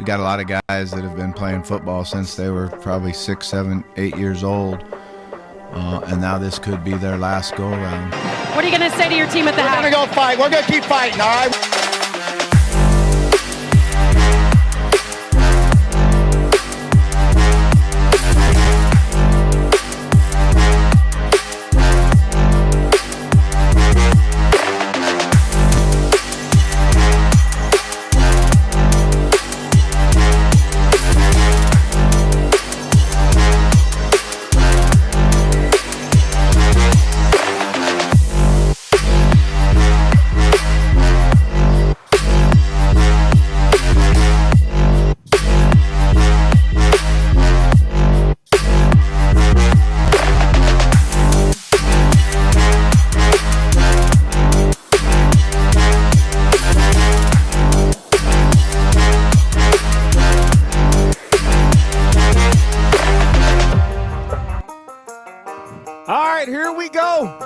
We got a lot of guys that have been playing football since they were probably 6, 7, 8 years old. And now this could be their last go-around. What are you going to say to your team at the half? We're going to go fight. We're going to keep fighting, all right?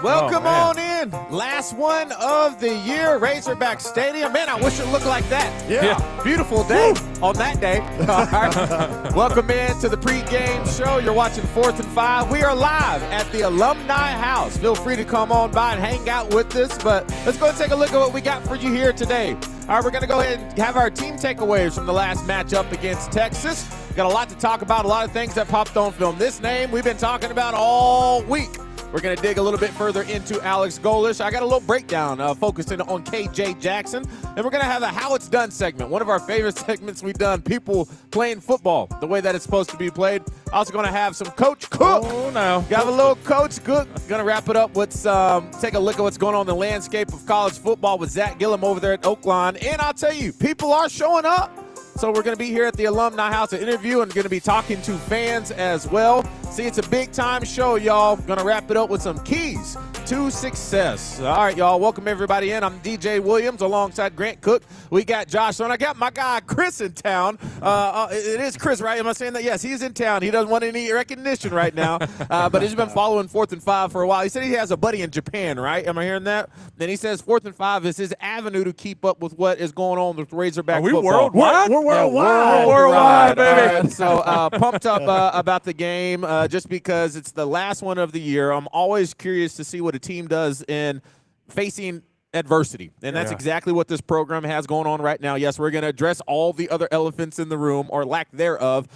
Welcome on in. Last one of the year, Razorback Stadium. Man, I wish it looked like that. Yeah. Beautiful day on that day. All right. Welcome in to the pregame show. You're watching 4th and 5. We are live at the Alumni House. Feel free to come on by and hang out with us, but let's go and take a look at what we got for you here today. All right, we're going to go ahead and have our team takeaways from the last matchup against Texas. Got a lot to talk about, a lot of things that popped on film. This name we've been talking about all week. We're going to dig a little bit further into Alex Golesh. I got a little breakdown focusing on KJ Jackson. And we're going to have a How It's Done segment, one of our favorite segments we've done, people playing football the way that it's supposed to be played. Also going to have some Coach Cook. Oh, no. Got a little Coach Cook. Going to wrap it up with take a look at what's going on in the landscape of college football with Zach Gillum over there at Oakland. And I'll tell you, people are showing up. So we're going to be here at the Alumni House to interview and going to be talking to fans as well. See, it's a big-time show, y'all. Going to wrap it up with some keys to success. All right, y'all, welcome everybody in. I'm DJ Williams alongside Grant Cook. We got Josh on. I got my guy Chris in town. It is Chris, right? Am I saying that? Yes, he's in town. He doesn't want any recognition right now, but he's been following 4th and 5 for a while. He said he has a buddy in Japan, right? Am I hearing that? Then he says 4th and 5 is his avenue to keep up with what is going on with Razorback football. Worldwide? We're worldwide. Yeah, worldwide, baby. So pumped up about the game just because it's the last one of the year. I'm always curious to see what a team does in facing adversity, and that's exactly what this program has going on right now. Yes, we're going to address all the other elephants in the room, or lack thereof.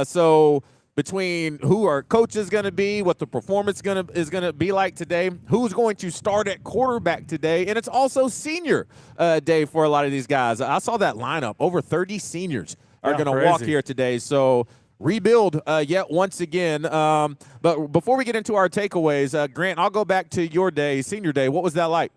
So between who our coach is going to be, what the performance is going to be like today, who's going to start at quarterback today, and it's also senior day for a lot of these guys. I saw that lineup. Over 30 seniors are going to walk here today. So rebuild yet once again. But before we get into our takeaways, Grant, I'll go back to your day, senior day. What was that like?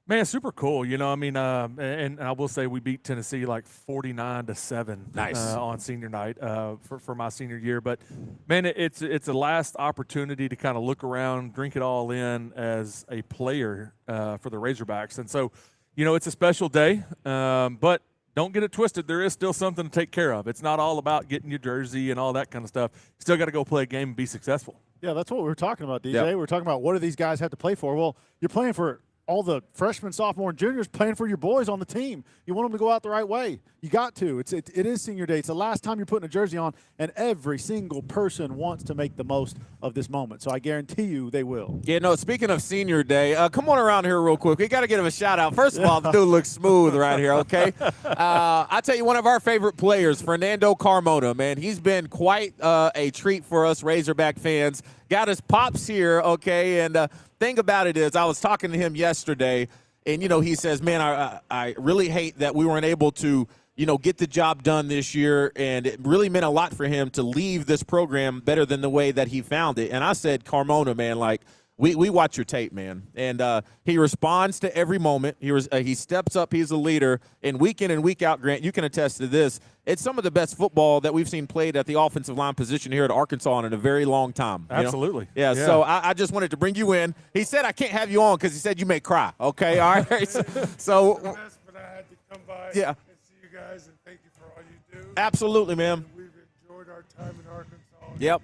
Man, super cool. You know, I mean, and I will say we beat Tennessee like 49-7 on senior night for my senior year. But, man, it's a last opportunity to kind of look around, drink it all in as a player for the Razorbacks. And so, you know, it's a special day, but don't get it twisted. There is still something to take care of. It's not all about getting your jersey and all that kind of stuff. You still got to go play a game and be successful. Yeah, that's what we were talking about, DJ. Yep. We're talking about what do these guys have to play for. Well, you're playing for all the freshmen, sophomore, and juniors, playing for your boys on the team. You want them to go out the right way. You got to. It is senior day. It's the last time you're putting a jersey on, and every single person wants to make the most of this moment. So I guarantee you they will. Yeah, no, speaking of senior day, come on around here real quick. We got to give him a shout-out. First of all, the dude looks smooth right here, okay? I tell you, one of our favorite players, Fernando Carmona, man, he's been quite a treat for us Razorback fans. Got his pops here, okay, and thing about it is I was talking to him yesterday, and, you know, he says, man, I really hate that we weren't able to, you know, get the job done this year, and it really meant a lot for him to leave this program better than the way that he found it. And I said, Carmona, man, like, we watch your tape, man. And he responds to every moment. He steps up. He's a leader. And week in and week out, Grant, you can attest to this. It's some of the best football that we've seen played at the offensive line position here at Arkansas in a very long time. Absolutely. Yeah, so I just wanted to bring you in. He said I can't have you on because he said you may cry. Okay, all right? So but I had to come by yeah. and see you guys, and thank you for all you do. Absolutely, man. We've enjoyed our time in Arkansas. Yep.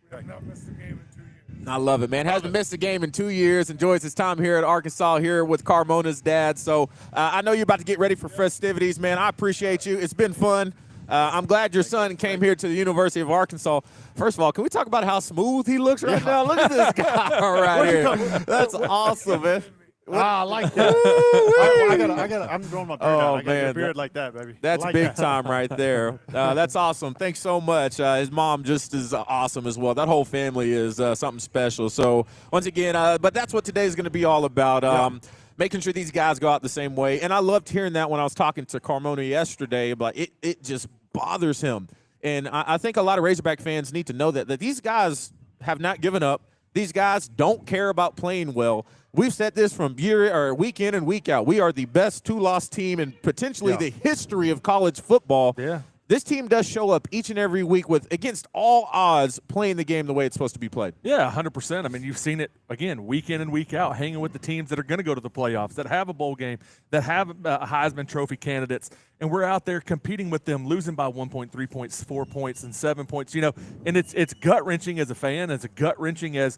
We have not missed a game in 2 years. I love it, man. Hasn't missed a game in 2 years. Enjoys his time here at Arkansas, here with Carmona's dad. So I know you're about to get ready for festivities, man. I appreciate you. It's been fun. I'm glad your son came here to the University of Arkansas. First of all, can we talk about how smooth he looks right now? Look at this guy right here. That's awesome, man. I like that. I'm growing my beard out. I got a beard like that, baby. That's like big that. time right there. That's awesome. Thanks so much. His mom just is awesome as well. That whole family is something special. So once again, but that's what today is going to be all about. Making sure these guys go out the same way. And I loved hearing that when I was talking to Carmona yesterday. But it just bothers him. And I think a lot of Razorback fans need to know that these guys have not given up. These guys don't care about playing well. We've said this from week in and week out. We are the best two-loss team in potentially the history of college football. Yeah. This team does show up each and every week against all odds playing the game the way it's supposed to be played. Yeah, 100%. I mean, you've seen it, again, week in and week out, hanging with the teams that are going to go to the playoffs, that have a bowl game, that have Heisman Trophy candidates, and we're out there competing with them, losing by 1 point, 3 points, 4 points, and 7 points. You know, and it's gut-wrenching as a fan, it's gut-wrenching as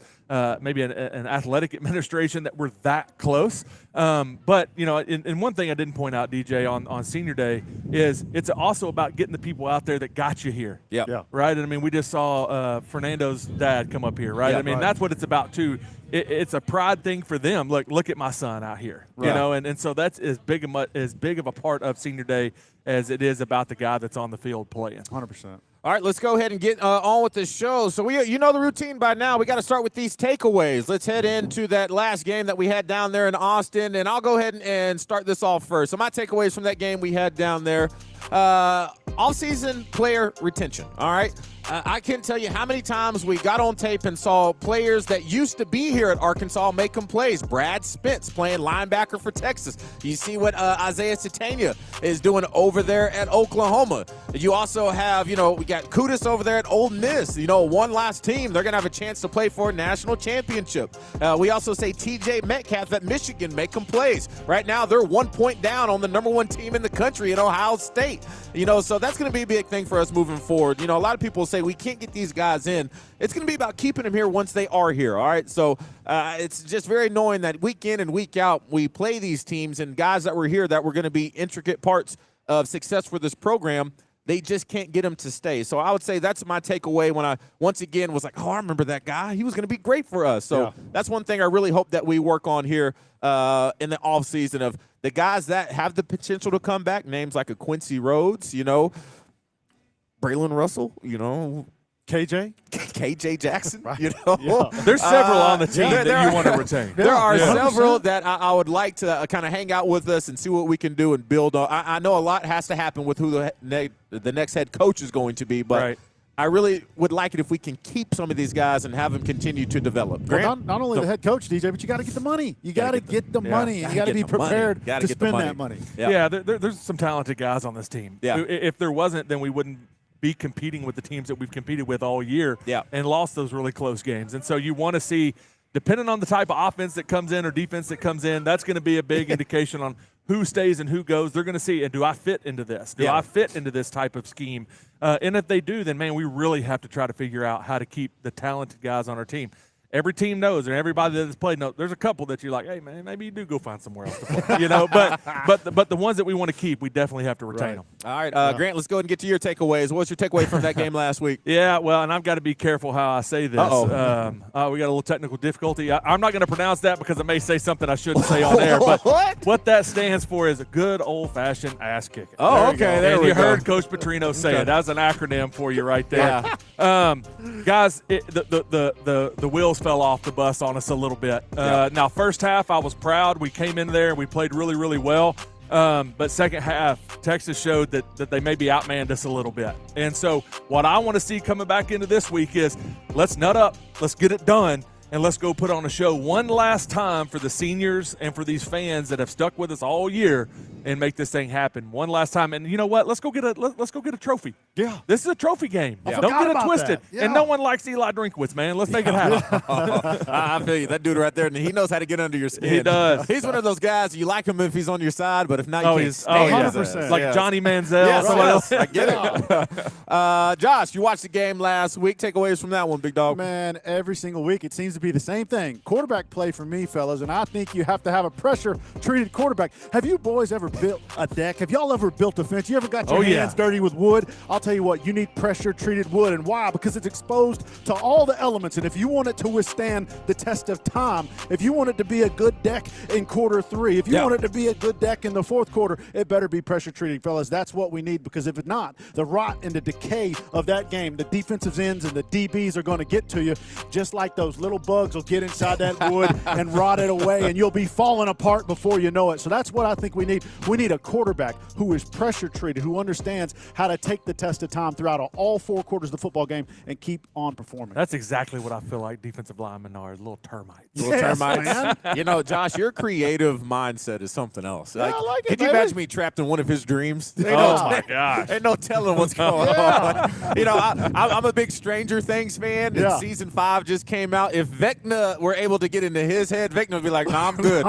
maybe an athletic administration that we're that close. But, you know, and one thing I didn't point out, DJ, on Senior Day is it's also about getting the people out there that got you here. Yeah. Right? And I mean, we just saw Fernando's dad come up here, right? I mean, that's what it's about, too. It's a pride thing for them. Look at my son out here, you know, and so that's as big of a part of Senior Day as it is about the guy that's on the field playing. 100%. All right, let's go ahead and get on with the show. So you know the routine by now. We got to start with these takeaways. Let's head into that last game that we had down there in Austin, and I'll go ahead and start this off first. So my takeaways from that game we had down there, off-season player retention, all right? I can't tell you how many times we got on tape and saw players that used to be here at Arkansas making plays. Brad Spence playing linebacker for Texas. You see what Isaiah Satania is doing over there at Oklahoma. You also have, you know, we got Kudus over there at Ole Miss. You know, one last team. They're going to have a chance to play for a national championship. We also say TJ Metcalf at Michigan making plays. Right now, they're 1 point down on the #1 team in the country in Ohio State. You know, so that's going to be a big thing for us moving forward. You know, a lot of people say we can't get these guys in. It's going to be about keeping them here once they are here, all right? So it's just very annoying that week in and week out we play these teams and guys that were here that were going to be intricate parts of success for this program, they just can't get them to stay. So I would say that's my takeaway when I once again was like, oh, I remember that guy. He was going to be great for us. So that's one thing I really hope that we work on here in the offseason of the guys that have the potential to come back, names like a Quincy Rhodes, you know, Braylon Russell, you know, KJ Jackson, you know. There's several on the team that you want to retain. There are several that I would like to kind of hang out with us and see what we can do and build on. I know a lot has to happen with who the next head coach is going to be, but I really would like it if we can keep some of these guys and have them continue to develop. Well, not only the head coach, DJ, but you got to get the money. You got to get the money, and you got to be prepared to spend that money. There's some talented guys on this team. If there wasn't, then we wouldn't be competing with the teams that we've competed with all year and lost those really close games. And so you want to see, depending on the type of offense that comes in or defense that comes in, that's going to be a big indication on who stays and who goes. They're going to see, and do I fit into this? Do I fit into this type of scheme? And if they do, then, man, we really have to try to figure out how to keep the talented guys on our team. Every team knows, and everybody that's played knows. There's a couple that you're like, hey, man, maybe you do go find somewhere else to play. You know, but the ones that we want to keep, we definitely have to retain them. All right, Grant, let's go ahead and get to your takeaways. What's your takeaway from that game last week? Well, and I've got to be careful how I say this. We got a little technical difficulty. I'm not going to pronounce that because I may say something I shouldn't say on air. But what that stands for is a good old-fashioned ass kicking. Oh, okay. There we go. You heard Coach Petrino say it. That was an acronym for you right there. Guys, the wheels fell off the bus on us a little bit. Now, first half, I was proud. We came in there and we played really, really well. But second half, Texas showed that they maybe outmanned us a little bit. And so what I want to see coming back into this week is let's nut up, let's get it done, and let's go put on a show one last time for the seniors and for these fans that have stuck with us all year and make this thing happen one last time. And you know what? Let's go get a trophy. Yeah. This is a trophy game. Yeah. Don't get it twisted. Yeah. And no one likes Eli Drinkwitz, man. Let's make it happen. I feel you. That dude right there, he knows how to get under your skin. He does. He's one of those guys, you like him if he's on your side, but if not, you can't stand his 100%. ass. Like Johnny Manziel. Yes, I get it. Josh, you watched the game last week. Takeaways from that one, big dog. Man, every single week it seems to be the same thing. Quarterback play for me, fellas, and I think you have to have a pressure-treated quarterback. Have you boys ever ever built a deck? Have y'all ever built a fence? You ever got your Oh, yeah. hands dirty with wood? I'll tell you what, you need pressure-treated wood. And why? Because it's exposed to all the elements. And if you want it to withstand the test of time, if you want it to be a good deck in quarter 3, if you want it to be a good deck in the fourth quarter, it better be pressure-treated, fellas. That's what we need, because if it's not, the rot and the decay of that game, the defensive ends and the DBs are going to get to you, just like those little bugs will get inside that wood and rot it away, and you'll be falling apart before you know it. So that's what I think we need. We need a quarterback who is pressure-treated, who understands how to take the test of time throughout all 4 quarters of the football game and keep on performing. That's exactly what I feel like defensive linemen are, little termites. Little termites. You know, Josh, your creative mindset is something else. I like it, Could you baby. imagine me trapped in one of his dreams? Oh, my gosh. Ain't no telling what's going on. You know, I'm a big Stranger Things fan, and season 5 just came out. If Vecna were able to get into his head, Vecna would be like, "Nah, I'm good.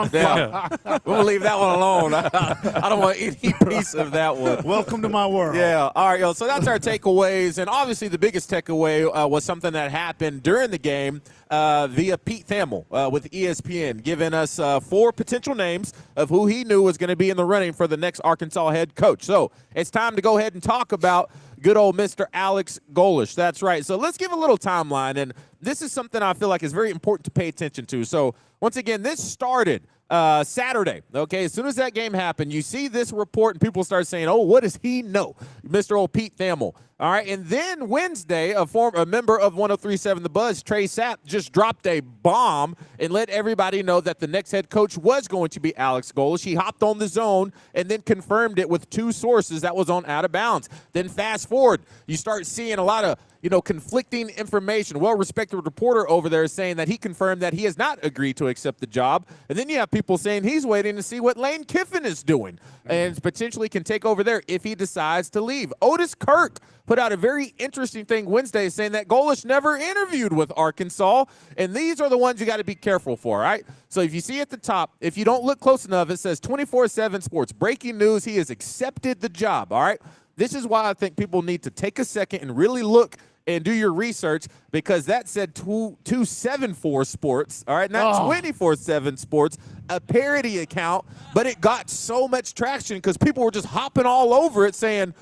We'll leave that one alone. I don't want any piece of that one." Welcome to my world. Yeah. All right, yo. So that's our takeaways, and obviously the biggest takeaway was something that happened during the game via Pete Thamel with ESPN, giving us 4 potential names of who he knew was going to be in the running for the next Arkansas head coach. So it's time to go ahead and talk about good old Mr. Alex Golesh. That's right. So let's give a little timeline, and this is something I feel like is very important to pay attention to. So once again, this started Saturday, okay? As soon as that game happened, you see this report, and people start saying, oh, what does he know? Mr. old Pete Thamel. All right, and then Wednesday, a member of 103.7 The Buzz, Trey Sapp, just dropped a bomb and let everybody know that the next head coach was going to be Alex Golesh. He hopped on the zone and then confirmed it with 2 sources that was on Out of Bounds. Then fast forward, you start seeing a lot of conflicting information. Well-respected reporter over there is saying that he confirmed that he has not agreed to accept the job. And then you have people saying he's waiting to see what Lane Kiffin is doing and potentially can take over there if he decides to leave. Otis Kirk put out a very interesting thing Wednesday saying that Golesh never interviewed with Arkansas, and these are the ones you got to be careful for, all right? So if you see at the top, if you don't look close enough, it says 24/7 Sports. Breaking news, he has accepted the job, all right? This is why I think people need to take a second and really look and do your research, because that said 274 Sports, all right, not 24/7 Sports, a parody account, but it got so much traction because people were just hopping all over it saying,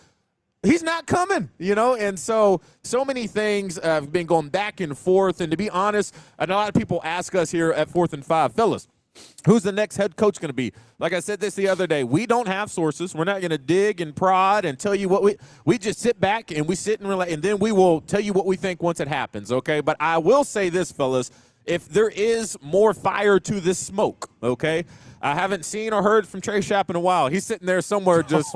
he's not coming, and so many things have been going back and forth. And to be honest, a lot of people ask us here at 4th and 5, fellas, who's the next head coach going to be? Like I said this the other day, we don't have sources. We're not going to dig and prod and tell you what we just sit back and we sit and relax, and then we will tell you what we think once it happens, okay? But I will say this, fellas, if there is more fire to this smoke, okay? I haven't seen or heard from Trey Sapp in a while. He's sitting there somewhere just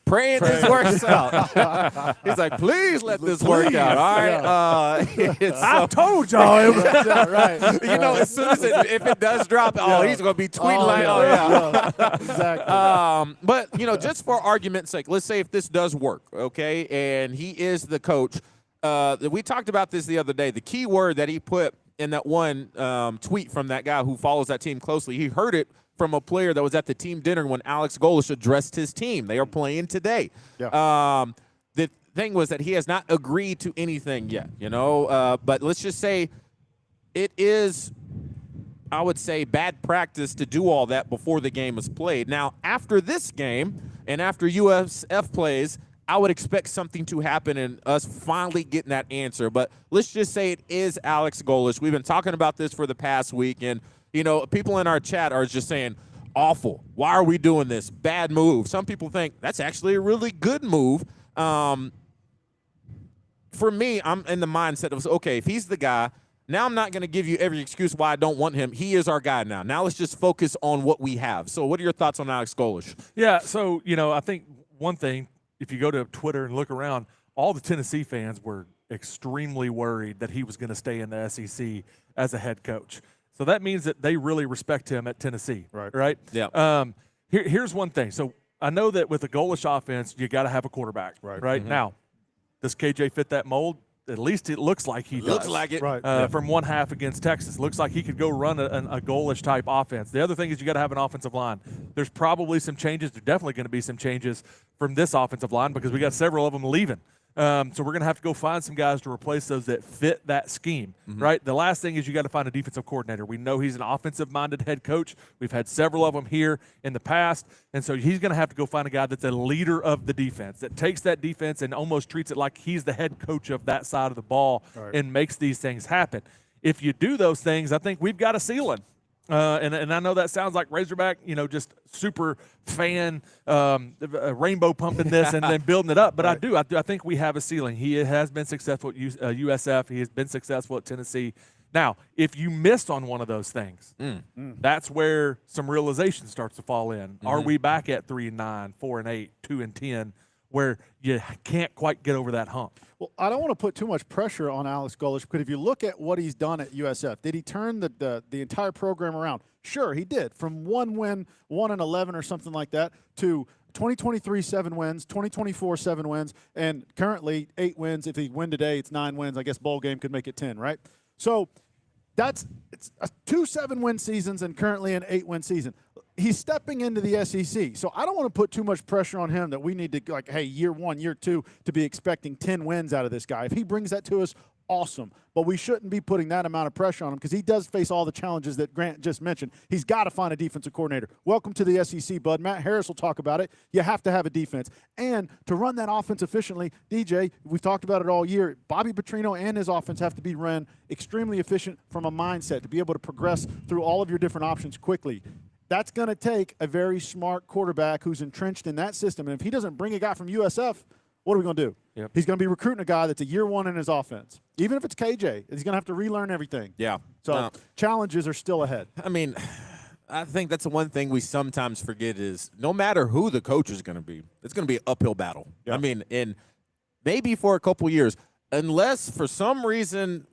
praying this works out. He's like, please let this work out. All right. I told y'all. Right. As soon as if it does drop, he's going to be tweeting Exactly. But, just for argument's sake, let's say if this does work, okay, and he is the coach. We talked about this the other day. The key word that he put in that one tweet from that guy who follows that team closely, he heard it from a player that was at the team dinner when Alex Golesh addressed his team. They are playing today. Yeah. The thing was that he has not agreed to anything yet, but let's just say it is, I would say, bad practice to do all that before the game is played. Now, after this game and after USF plays, I would expect something to happen and us finally getting that answer. But let's just say it is Alex Golesh. We've been talking about this for the past week, and people in our chat are just saying, awful. Why are we doing this? Bad move. Some people think that's actually a really good move. For me, I'm in the mindset of, okay, if he's the guy, now I'm not going to give you every excuse why I don't want him. He is our guy now. Now let's just focus on what we have. So what are your thoughts on Alex Golesh? Yeah, so, I think one thing, if you go to Twitter and look around, all the Tennessee fans were extremely worried that he was going to stay in the SEC as a head coach. So that means that they really respect him at Tennessee, right? Yeah. Here's one thing. So I know that with the Golesh offense, you got to have a quarterback, right? Mm-hmm. Now, does KJ fit that mold? At least it looks like he does. Looks like it. Right. From one half against Texas. Looks like he could go run a Golesh-type offense. The other thing is you got to have an offensive line. There's probably some changes. There's definitely going to be some changes from this offensive line because we got several of them leaving So we're going to have to go find some guys to replace those that fit that scheme, right? The last thing is you got to find a defensive coordinator. We know he's an offensive-minded head coach. We've had several of them here in the past, and so he's going to have to go find a guy that's a leader of the defense, that takes that defense and almost treats it like he's the head coach of that side of the ball and makes these things happen. If you do those things, I think we've got a ceiling. And I know that sounds like Razorback, just super fan, rainbow pumping this and then building it up. But I think we have a ceiling. He has been successful at USF. He has been successful at Tennessee. Now, if you missed on one of those things, that's where some realization starts to fall in. Are we back at 3-9, 4-8, 2-10, where you can't quite get over that hump? Well, I don't want to put too much pressure on Alex Golesh, because if you look at what he's done at USF, did he turn the entire program around? Sure, he did. From 1-11 or something like that to 2023 7 wins, 2024 7 wins, and currently 8 wins. If he win today, it's 9 wins. I guess bowl game could make it 10, right? So it's 2 7-win seasons and currently an 8-win season. He's stepping into the SEC. So I don't want to put too much pressure on him that we need to, hey, year 1, year 2, to be expecting 10 wins out of this guy. If he brings that to us, awesome. But we shouldn't be putting that amount of pressure on him, because he does face all the challenges that Grant just mentioned. He's got to find a defensive coordinator. Welcome to the SEC, bud. Matt Harris will talk about it. You have to have a defense. And to run that offense efficiently, DJ, we've talked about it all year, Bobby Petrino and his offense have to be run extremely efficient from a mindset to be able to progress through all of your different options quickly. That's going to take a very smart quarterback who's entrenched in that system. And if he doesn't bring a guy from USF, what are we going to do? Yep. He's going to be recruiting a guy that's a year 1 in his offense. Even if it's KJ, he's going to have to relearn everything. Yeah. So challenges are still ahead. I mean, I think that's the one thing we sometimes forget is no matter who the coach is going to be, it's going to be an uphill battle. Yeah. I mean, and maybe for a couple years, unless for some reason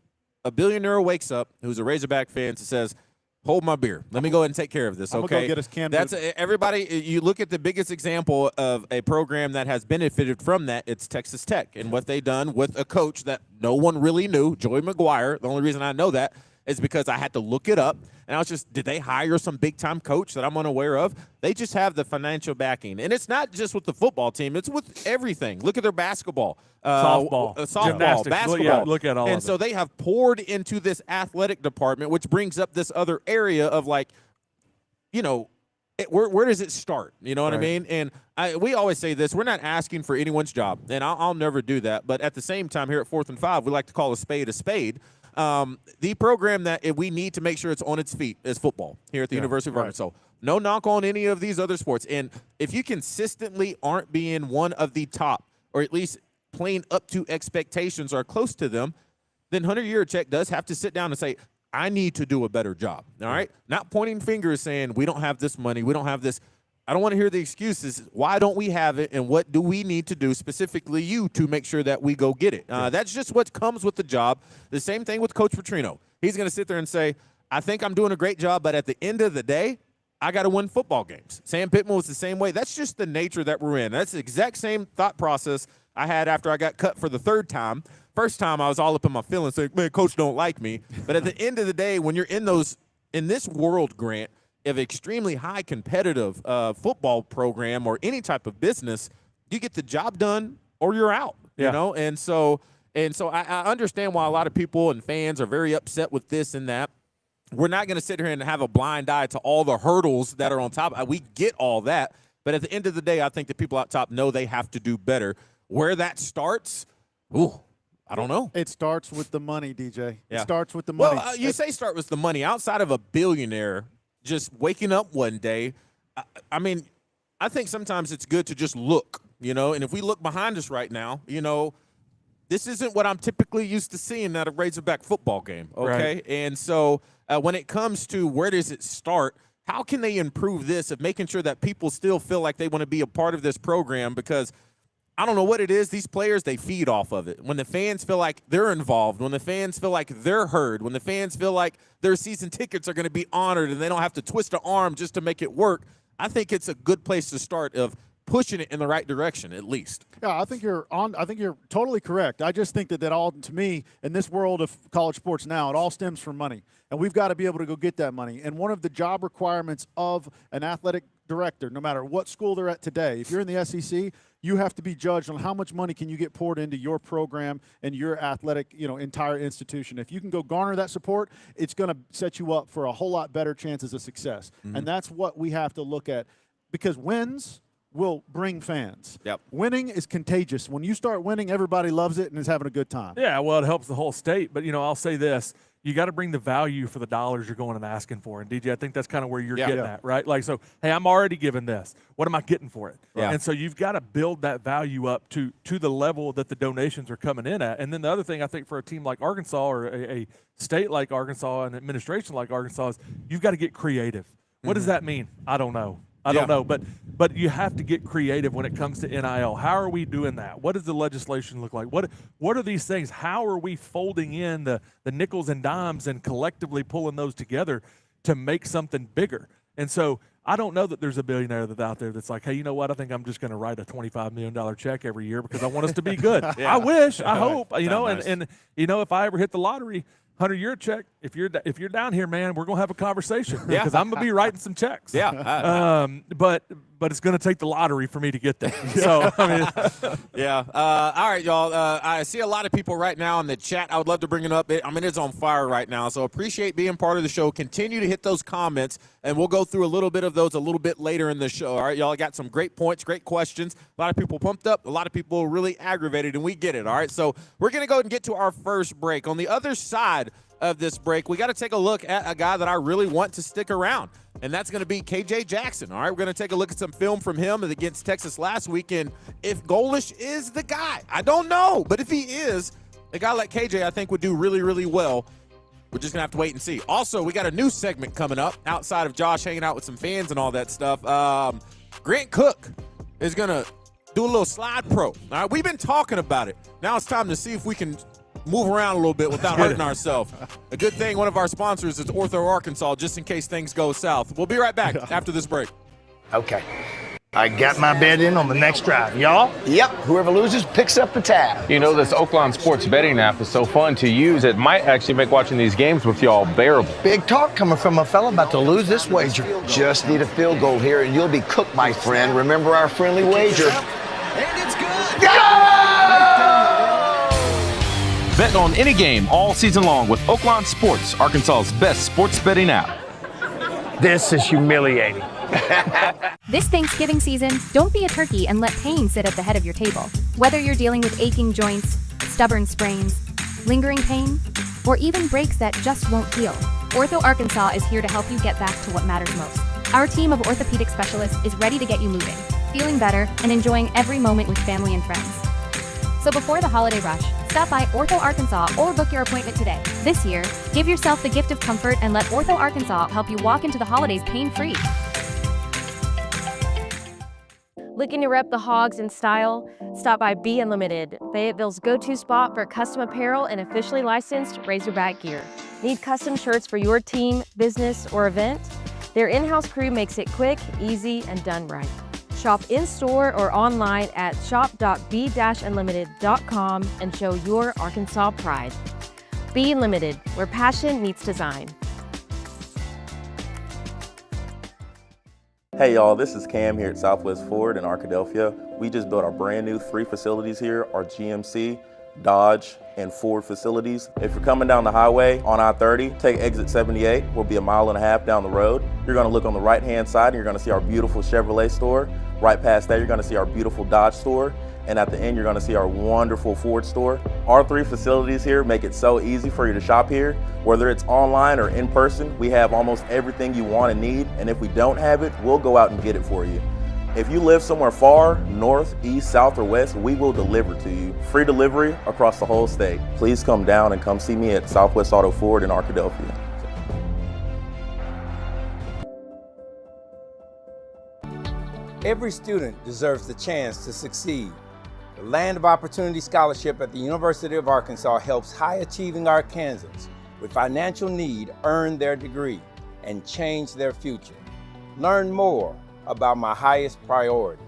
a billionaire wakes up who's a Razorback fan and says, hold my beer. Let me go ahead and take care of this, I'm okay? gonna go get us canned That's everybody. You look at the biggest example of a program that has benefited from that. It's Texas Tech and what they done with a coach that no one really knew, Joey McGuire. The only reason I know that is because I had to look it up, and I was just, did they hire some big-time coach that I'm unaware of? They just have the financial backing, and it's not just with the football team. It's with everything. Look at their basketball. Softball, basketball. Look at all and of so it. they have poured into this athletic department, which brings up this other area of where does it start? You know what I mean? And we always say this: we're not asking for anyone's job, and I'll never do that. But at the same time, here at 4th and 5, we like to call a spade a spade. The program that we need to make sure it's on its feet is football here at the University of Arkansas. No knock on any of these other sports. And if you consistently aren't being one of the top, or at least playing up to expectations or close to them, then Hunter Yurachek does have to sit down and say, I need to do a better job. All right? Not pointing fingers saying, we don't have this money, we don't have this. I don't want to hear the excuses. Why don't we have it, and what do we need to do, specifically you, to make sure that we go get it? That's just what comes with the job. The same thing with Coach Petrino. He's going to sit there and say, I think I'm doing a great job, but at the end of the day, I got to win football games. Sam Pittman was the same way. That's just the nature that we're in. That's the exact same thought process I had after I got cut for the 3rd time. First time, I was all up in my feelings, saying, man, Coach don't like me. But at the end of the day, when you're in this world, Grant, of extremely high competitive football program or any type of business, you get the job done or you're out. You know, and so I understand why a lot of people and fans are very upset with this and that. We're not going to sit here and have a blind eye to all the hurdles that are on top. We get all that, but at the end of the day, I think the people out top know they have to do better. Where that starts, I don't know. It starts with the money, DJ. Yeah. It starts with the money. Well, you say start with the money. Outside of a billionaire just waking up one day, I mean, I think sometimes it's good to just look, and if we look behind us right now, this isn't what I'm typically used to seeing at a Razorback football game, okay? Right. And so when it comes to where does it start, how can they improve this of making sure that people still feel like they want to be a part of this program? Because I don't know what it is. These players, they feed off of it. When the fans feel like they're involved, when the fans feel like they're heard, when the fans feel like their season tickets are going to be honored and they don't have to twist an arm just to make it work, I think it's a good place to start of pushing it in the right direction, at least. Yeah, I think you're totally correct. I just think that all, to me, in this world of college sports now, it all stems from money. And we've got to be able to go get that money. And one of the job requirements of an athletic director, no matter what school they're at today, if you're in the SEC, you have to be judged on how much money can you get poured into your program and your athletic, entire institution. If you can go garner that support, it's going to set you up for a whole lot better chances of success. Mm-hmm. And that's what we have to look at, because wins will bring fans. Yep. Winning is contagious. When you start winning, everybody loves it and is having a good time. Yeah, well, it helps the whole state. But, I'll say this. You got to bring the value for the dollars you're going and asking for. And, DJ, I think that's kind of where you're getting at, right? Like, so, hey, I'm already giving this. What am I getting for it? Yeah. And so you've got to build that value up to the level that the donations are coming in at. And then the other thing I think for a team like Arkansas or a state like Arkansas and administration like Arkansas is you've got to get creative. What does that mean? I don't know. I don't know, but you have to get creative when it comes to NIL. How are we doing that? What does the legislation look like? What are these things? How are we folding in the nickels and dimes and collectively pulling those together to make something bigger? And so I don't know that there's a billionaire that's out there that's like, hey, you know what? I think I'm just going to write a $25 million check every year because I want us to be good. I wish, I hope, nice. and if I ever hit the lottery, Hunter, your check. If you're down here, man, we're gonna have a conversation because I'm gonna be writing some checks. Yeah. But it's gonna take the lottery for me to get there. So I mean, yeah. All right, y'all. I see a lot of people right now in the chat. I would love to bring it up. It's on fire right now. So appreciate being part of the show. Continue to hit those comments, and we'll go through a little bit of those a little bit later in the show. All right, y'all got some great points, great questions. A lot of people pumped up. A lot of people really aggravated, and we get it. All right, so we're gonna go ahead and get to our first break. On the other side of this break, we got to take a look at a guy that I really want to stick around, and that's going to be KJ Jackson. All right, we're going to take a look at some film from him against Texas last week, and if Golesh is the guy, I don't know, but if he is, a guy like KJ I think would do really, really well. We're just going to have to wait and see. Also, we got a new segment coming up outside of Josh hanging out with some fans and all that stuff. Grant Cook is going to do a little slide pro. All right, we've been talking about it. Now it's time to see if we can move around a little bit without hurting ourselves. A good thing one of our sponsors is Ortho Arkansas, just in case things go south. We'll be right back after this break. Okay. I got my bet in on the next drive. Y'all? Yep. Whoever loses picks up the tab. You know, this Oakland Sports betting app is so fun to use, it might actually make watching these games with y'all bearable. Big talk coming from a fella about to lose this wager. Just need a field goal here and you'll be cooked, my friend. Remember our friendly wager. And it's good. Go! Bet on any game all season long with Oakland Sports, Arkansas's best sports betting app. This is humiliating. This Thanksgiving season, don't be a turkey and let pain sit at the head of your table. Whether you're dealing with aching joints, stubborn sprains, lingering pain, or even breaks that just won't heal, Ortho Arkansas is here to help you get back to what matters most. Our team of orthopedic specialists is ready to get you moving, feeling better, and enjoying every moment with family and friends. So before the holiday rush, stop by Ortho Arkansas or book your appointment today. This year, give yourself the gift of comfort and let Ortho Arkansas help you walk into the holidays pain-free. Looking to rep the Hogs in style? Stop by Be Unlimited, Fayetteville's go-to spot for custom apparel and officially licensed Razorback gear. Need custom shirts for your team, business, or event? Their in-house crew makes it quick, easy, and done right. Shop in-store or online at shop.be-unlimited.com and show your Arkansas pride. Be Unlimited, where passion meets design. Hey y'all, this is Cam here at Southwest Ford in Arkadelphia. We just built our brand new 3 facilities here, our GMC, Dodge, and Ford facilities. If you're coming down the highway on I-30, take exit 78. We'll be 1.5 miles down the road. You're gonna look on the right-hand side and you're gonna see our beautiful Chevrolet store. Right past that, you're gonna see our beautiful Dodge store. And at the end, you're gonna see our wonderful Ford store. Our 3 facilities here make it so easy for you to shop here. Whether it's online or in person, we have almost everything you want and need. And if we don't have it, we'll go out and get it for you. If you live somewhere far, north, east, south, or west, we will deliver to you. Free delivery across the whole state. Please come down and come see me at Southwest Auto Ford in Arkadelphia. Every student deserves the chance to succeed. The Land of Opportunity Scholarship at the University of Arkansas helps high-achieving Arkansans with financial need earn their degree and change their future. Learn more about my highest priority.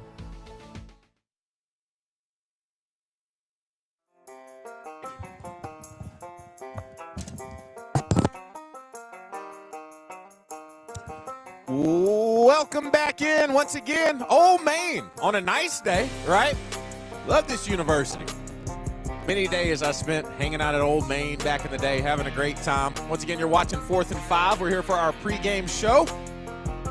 welcome back in once again. Old Main on a nice day, right? Love this university. Many days I spent hanging out at Old Main back in the day, having a great time. Once again, you're watching 4th and 5. We're here for our pregame show.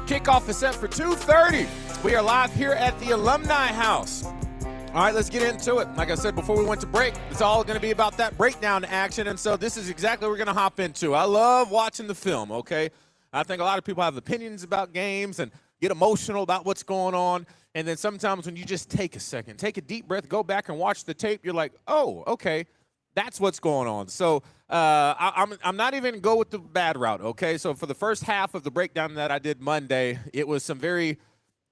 Kickoff is set for 2:30. We are live here at the Alumni House. All right, let's get into it. Like I said before we went to break, it's all going to be about that breakdown action, and so this is exactly what we're going to hop into. I love watching the film, okay? I think a lot of people have opinions about games and get emotional about what's going on. And then sometimes when you just take a second, take a deep breath, go back and watch the tape, you're like, oh, okay, that's what's going on. So I'm not even going to go with the bad route, okay? So for the first half of the breakdown that I did Monday, it was some very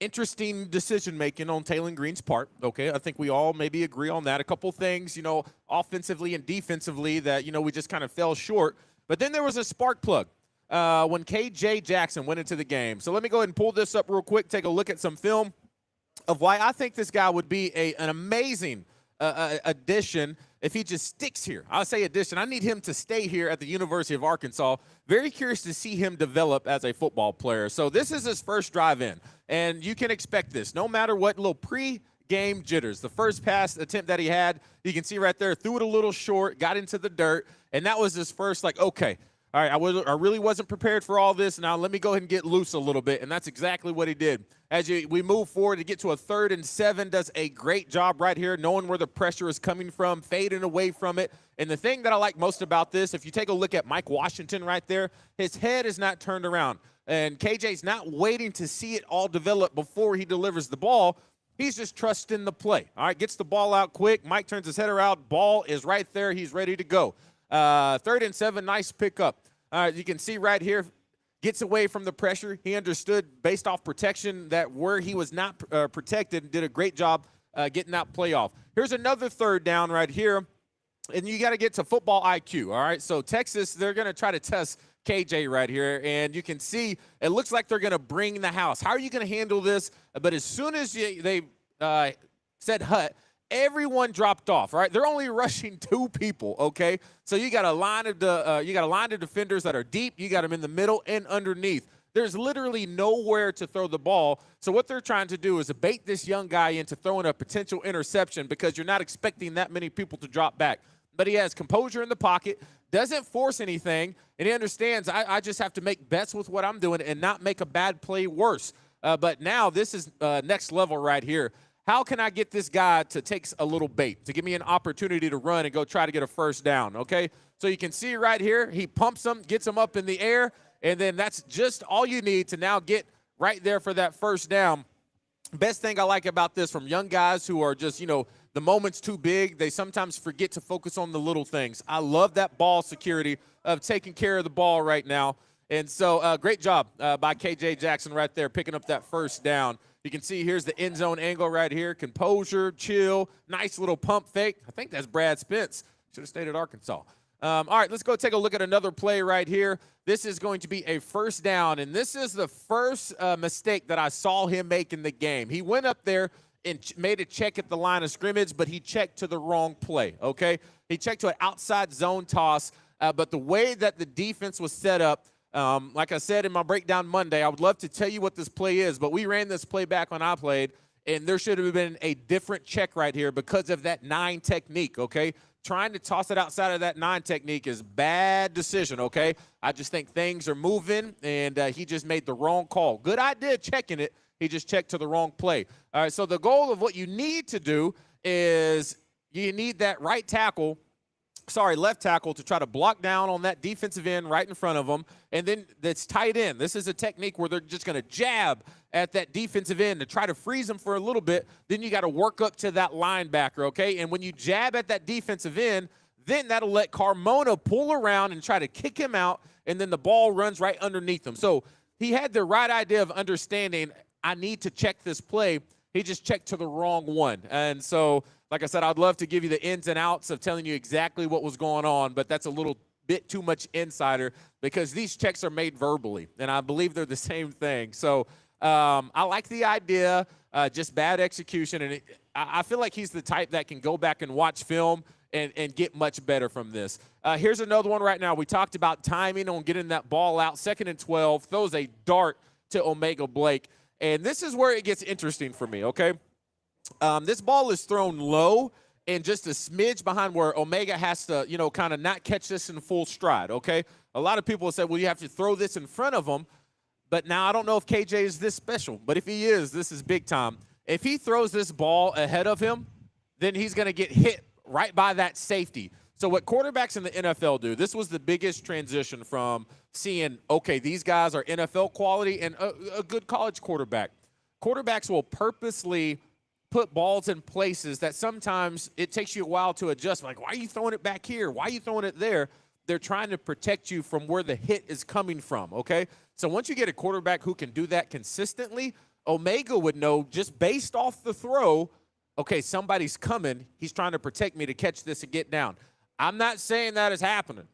interesting decision-making on Taylor Green's part, okay? I think we all maybe agree on that. A couple things, offensively and defensively that, we just kind of fell short. But then there was a spark plug when K.J. Jackson went into the game. So let me go ahead and pull this up real quick, take a look at some film of why I think this guy would be an amazing addition if he just sticks here. I'll say addition. I need him to stay here at the University of Arkansas. Very curious to see him develop as a football player. So this is his first drive in, and you can expect this. No matter what, little pre-game jitters. The first pass attempt that he had, you can see right there, threw it a little short, got into the dirt, and that was his first, okay, all right, I really wasn't prepared for all this. Now let me go ahead and get loose a little bit, and that's exactly what he did. As we move forward to get to a 3rd and 7, does a great job right here, knowing where the pressure is coming from, fading away from it. And the thing that I like most about this, if you take a look at Mike Washington right there, his head is not turned around. And KJ's not waiting to see it all develop before he delivers the ball. He's just trusting the play. All right, gets the ball out quick. Mike turns his head around. Ball is right there. He's ready to go. 3rd and 7, nice pickup. You can see right here, gets away from the pressure. He understood based off protection that where he was not protected, did a great job getting that play off. Here's another 3rd down right here, and you got to get to football IQ, all right? So Texas, they're going to try to test KJ right here, and you can see it looks like they're going to bring the house. How are you going to handle this? But as soon as they said hut, everyone dropped off, right? They're only rushing 2 people, okay? So you got a line of defenders that are deep. You got them in the middle and underneath. There's literally nowhere to throw the ball. So what they're trying to do is bait this young guy into throwing a potential interception because you're not expecting that many people to drop back. But he has composure in the pocket, doesn't force anything, and he understands I just have to make bets with what I'm doing and not make a bad play worse. But now this is next level right here. How can I get this guy to take a little bait, to give me an opportunity to run and go try to get a first down, okay? So you can see right here, he pumps him, gets him up in the air, and then that's just all you need to now get right there for that first down. Best thing I like about this from young guys who are just, the moment's too big, they sometimes forget to focus on the little things. I love that ball security of taking care of the ball right now. And so great job by K.J. Jackson right there, picking up that first down. You can see here's the end zone angle right here. Composure, chill, nice little pump fake. I think that's Brad Spence. Should have stayed at Arkansas. All right, let's go take a look at another play right here. This is going to be a first down, and this is the first mistake that I saw him make in the game. He went up there and made a check at the line of scrimmage, but he checked to the wrong play, okay? He checked to an outside zone toss, but the way that the defense was set up, like I said in my breakdown Monday, I would love to tell you what this play is, but we ran this play back when I played, and there should have been a different check right here because of that 9 technique, okay? Trying to toss it outside of that 9 technique is bad decision, okay? I just think things are moving, and he just made the wrong call. Good idea checking it. He just checked to the wrong play. All right, so the goal of what you need to do is you need that left tackle to try to block down on that defensive end right in front of them, and then that's tight end. This is a technique where they're just going to jab at that defensive end to try to freeze them for a little bit. Then you got to work up to that linebacker, okay? And when you jab at that defensive end, then that'll let Carmona pull around and try to kick him out, and then the ball runs right underneath him. So he had the right idea of understanding, I need to check this play. He just checked to the wrong one. And so, like I said, I'd love to give you the ins and outs of telling you exactly what was going on, but that's a little bit too much insider because these checks are made verbally, and I believe they're the same thing. So I like the idea, just bad execution, and I feel like he's the type that can go back and watch film and get much better from this. Here's another one right now. We talked about timing on getting that ball out. 2nd and 12, throws a dart to Omega Blake. And this is where it gets interesting for me, okay? This ball is thrown low and just a smidge behind where Omega has to, kind of not catch this in full stride, okay? A lot of people say, well, you have to throw this in front of him. But now I don't know if KJ is this special. But if he is, this is big time. If he throws this ball ahead of him, then he's going to get hit right by that safety. So what quarterbacks in the NFL do, this was the biggest transition from seeing, okay, these guys are NFL quality and a good college quarterback. Quarterbacks will purposely put balls in places that sometimes it takes you a while to adjust. Like, why are you throwing it back here? Why are you throwing it there? They're trying to protect you from where the hit is coming from, okay? So once you get a quarterback who can do that consistently, Omega would know just based off the throw, okay, somebody's coming. He's trying to protect me to catch this and get down. I'm not saying that is happening,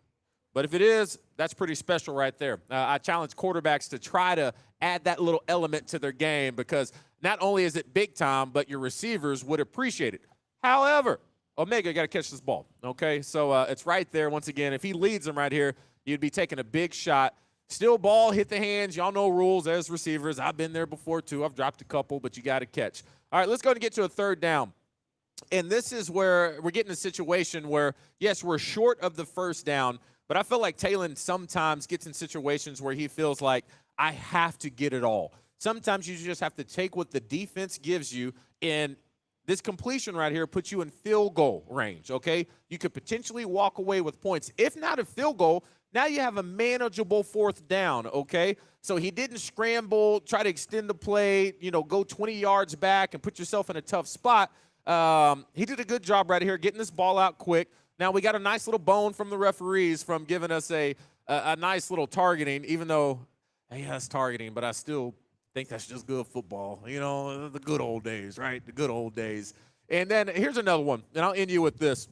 but if it is, that's pretty special right there. I challenge quarterbacks to try to add that little element to their game because not only is it big time, but your receivers would appreciate it. However, Omega got to catch this ball, okay? So it's right there. Once again, if he leads them right here, you'd be taking a big shot. Still ball, hit the hands. Y'all know rules as receivers. I've been there before, too. I've dropped a couple, but you got to catch. All right, let's go and get to a third down. And this is where we're getting a situation where, yes, we're short of the first down, but I feel like Talon sometimes gets in situations where he feels like, I have to get it all. Sometimes you just have to take what the defense gives you, and this completion right here puts you in field goal range, okay? You could potentially walk away with points. If not a field goal, now you have a manageable fourth down, okay? So he didn't scramble, try to extend the play, go 20 yards back and put yourself in a tough spot. He did a good job right here getting this ball out quick. Now we got a nice little bone from the referees from giving us a nice little targeting, even though, hey, that's targeting, but I still think that's just good football. The good old days, right? The good old days. And then here's another one, and I'll end you with this.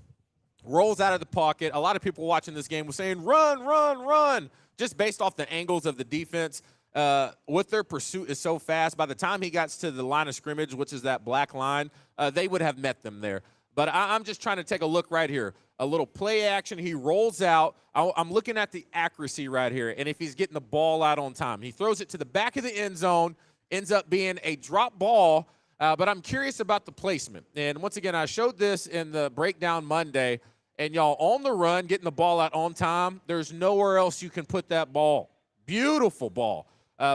Rolls out of the pocket. A lot of people watching this game were saying, run, run, run, just based off the angles of the defense. What their pursuit is so fast. By the time he got to the line of scrimmage, which is that black line, they would have met them there. But I'm just trying to take a look right here. A little play action. He rolls out. I'm looking at the accuracy right here, and if he's getting the ball out on time. He throws it to the back of the end zone, ends up being a drop ball, but I'm curious about the placement. And once again, I showed this in the breakdown Monday, and y'all on the run, getting the ball out on time, there's nowhere else you can put that ball. Beautiful ball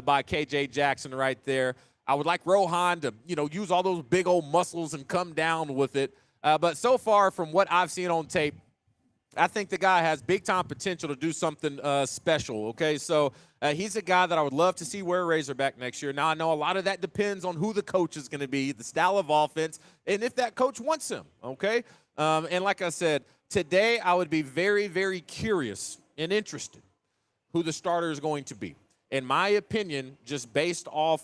by K.J. Jackson right there. I would like Rohan to, use all those big old muscles and come down with it. But so far, from what I've seen on tape, I think the guy has big-time potential to do something special, okay? So he's a guy that I would love to see wear Razorback next year. Now, I know a lot of that depends on who the coach is going to be, the style of offense, and if that coach wants him, okay? And like I said, today I would be very, very curious and interested who the starter is going to be. In my opinion, just based off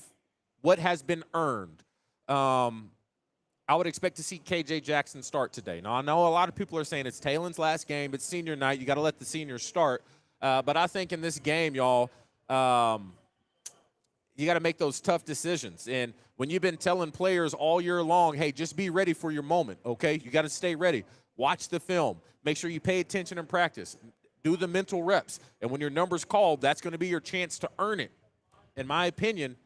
what has been earned, I would expect to see K.J. Jackson start today. Now, I know a lot of people are saying it's Talon's last game. It's senior night. You got to let the seniors start. But I think in this game, y'all, you got to make those tough decisions. And when you've been telling players all year long, hey, just be ready for your moment, okay? You got to stay ready. Watch the film. Make sure you pay attention in practice. Do the mental reps. And when your number's called, that's going to be your chance to earn it. In my opinion,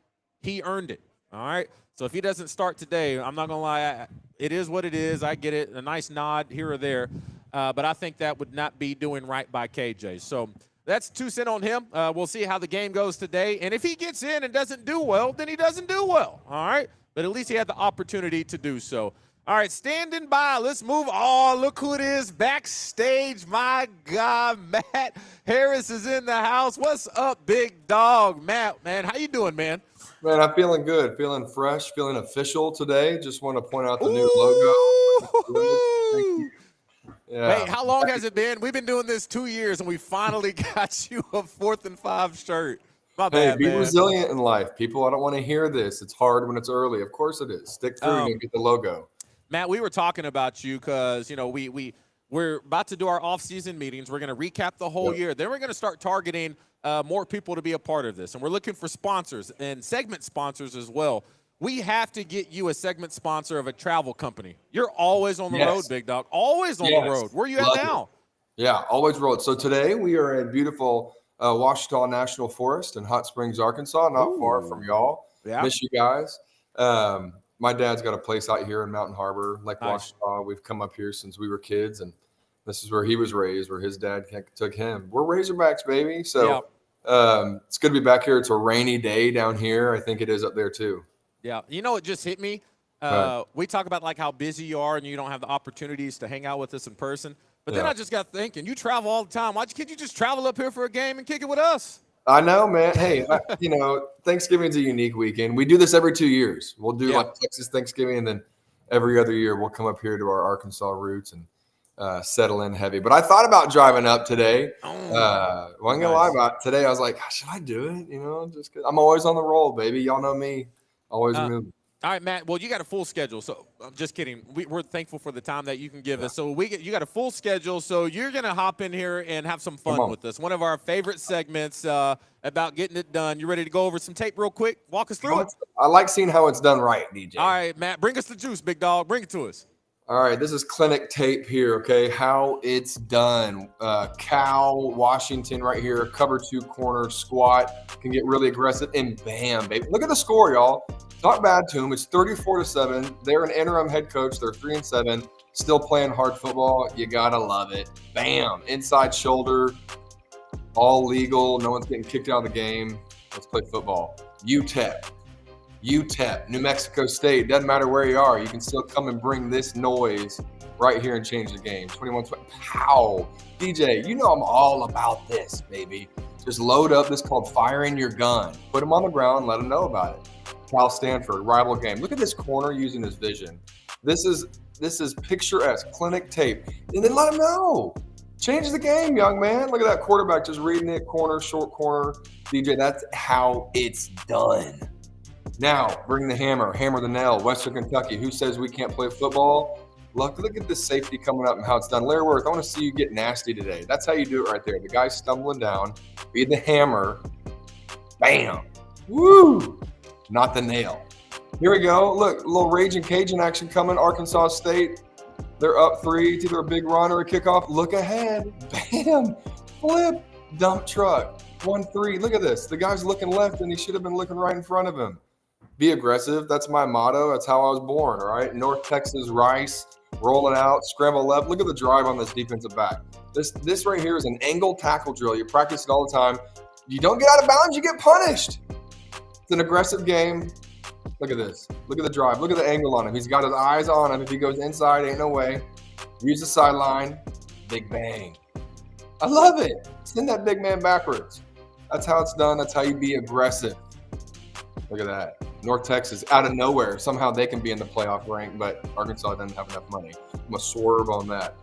he earned it, all right? So if he doesn't start today, I'm not going to lie, it is what it is. I get it, a nice nod here or there. But I think that would not be doing right by KJ. So that's 2 cents on him. We'll see how the game goes today. And if he gets in and doesn't do well, then he doesn't do well, all right? But at least he had the opportunity to do so. All right, standing by. Let's move. Oh, look who it is backstage. My God, Matt Harris is in the house. What's up, big dog? Matt, man, how you doing, man? Man, I'm feeling good, feeling fresh, feeling official today. Just want to point out the new logo. Thank you. Yeah. Hey, how long has it been? We've been doing this 2 years, and we finally got you a 4th and 5 shirt. My bad, be man. resilient in life. People, I don't want to hear this. It's hard when it's early. Of course it is. Stick through and get the logo. Matt, we were talking about you because, we're about to do our off-season meetings. We're going to recap the whole year. Then we're going to start targeting more people to be a part of this. And we're looking for sponsors and segment sponsors as well. We have to get you a segment sponsor of a travel company. You're always on the road, big dog. Always on the road. Where are you at now? Yeah, always road. So today we are in beautiful Washita National Forest in Hot Springs, Arkansas, not far from y'all. Yeah. Miss you guys. My dad's got a place out here in Mountain Harbor, Lake Washita. We've come up here since we were kids, and this is where he was raised, where his dad took him. We're Razorbacks, baby. So it's good to be back here. It's a rainy day down here. I think it is up there too. Yeah. You know, it just hit me. We talk about like how busy you are and you don't have the opportunities to hang out with us in person. But then I just got thinking, you travel all the time. Why can't you just travel up here for a game and kick it with us? I know, man. Hey, Thanksgiving's a unique weekend. We do this every 2 years. We'll do like Texas Thanksgiving, and then every other year we'll come up here to our Arkansas roots and settle in heavy. But I thought about driving up today. Wasn't gonna lie about it. Today. I was like, should I do it? Just 'cause I'm always on the roll, baby. Y'all know me. Always moving. All right, Matt. Well, you got a full schedule, so I'm just kidding. We're thankful for the time that you can give us. So you got a full schedule, so you're gonna hop in here and have some fun with us. One of our favorite segments about getting it done. You ready to go over some tape real quick? Walk us through it. I like seeing how it's done right, DJ. All right, Matt. Bring us the juice, big dog. Bring it to us. All right, this is clinic tape here, okay? How it's done. Cal, Washington right here, cover 2 corner squat, can get really aggressive, and bam, baby. Look at the score, y'all. Not bad to them. It's 34-7. They're an interim head coach. They're 3-7, still playing hard football. You gotta love it. Bam, inside shoulder, all legal. No one's getting kicked out of the game. Let's play football. UTEP, New Mexico State, doesn't matter where you are, you can still come and bring this noise right here and change the game. 21-20, pow. DJ, you know I'm all about this, baby. Just load up. This is called firing your gun. Put them on the ground, let them know about it. Cal Stanford, rival game. Look at this corner using his vision. This is picturesque, clinic tape. And then let them know. Change the game, young man. Look at that quarterback just reading it, corner, short corner. DJ, that's how it's done. Now, bring the hammer the nail. Western Kentucky, who says we can't play football? Look at this safety coming up and how it's done. Larry Worth, I want to see you get nasty today. That's how you do it right there. The guy's stumbling down, read the hammer, bam, woo, not the nail. Here we go. Look, a little Raging Cajun action coming. Arkansas State, they're up 3. It's either a big run or a kickoff. Look ahead, bam, flip, dump truck, 1-3. Look at this. The guy's looking left and he should have been looking right in front of him. Be aggressive. That's my motto. That's how I was born, all right? North Texas Rice, roll it out, scramble left. Look at the drive on this defensive back. This right here is an angle tackle drill. You practice it all the time. You don't get out of bounds, you get punished. It's an aggressive game. Look at this. Look at the drive. Look at the angle on him. He's got his eyes on him. If he goes inside, ain't no way. Use the sideline. Big bang. I love it. Send that big man backwards. That's how it's done. That's how you be aggressive. Look at that. North Texas, out of nowhere. Somehow they can be in the playoff rank, but Arkansas doesn't have enough money. I'm going to swerve on that.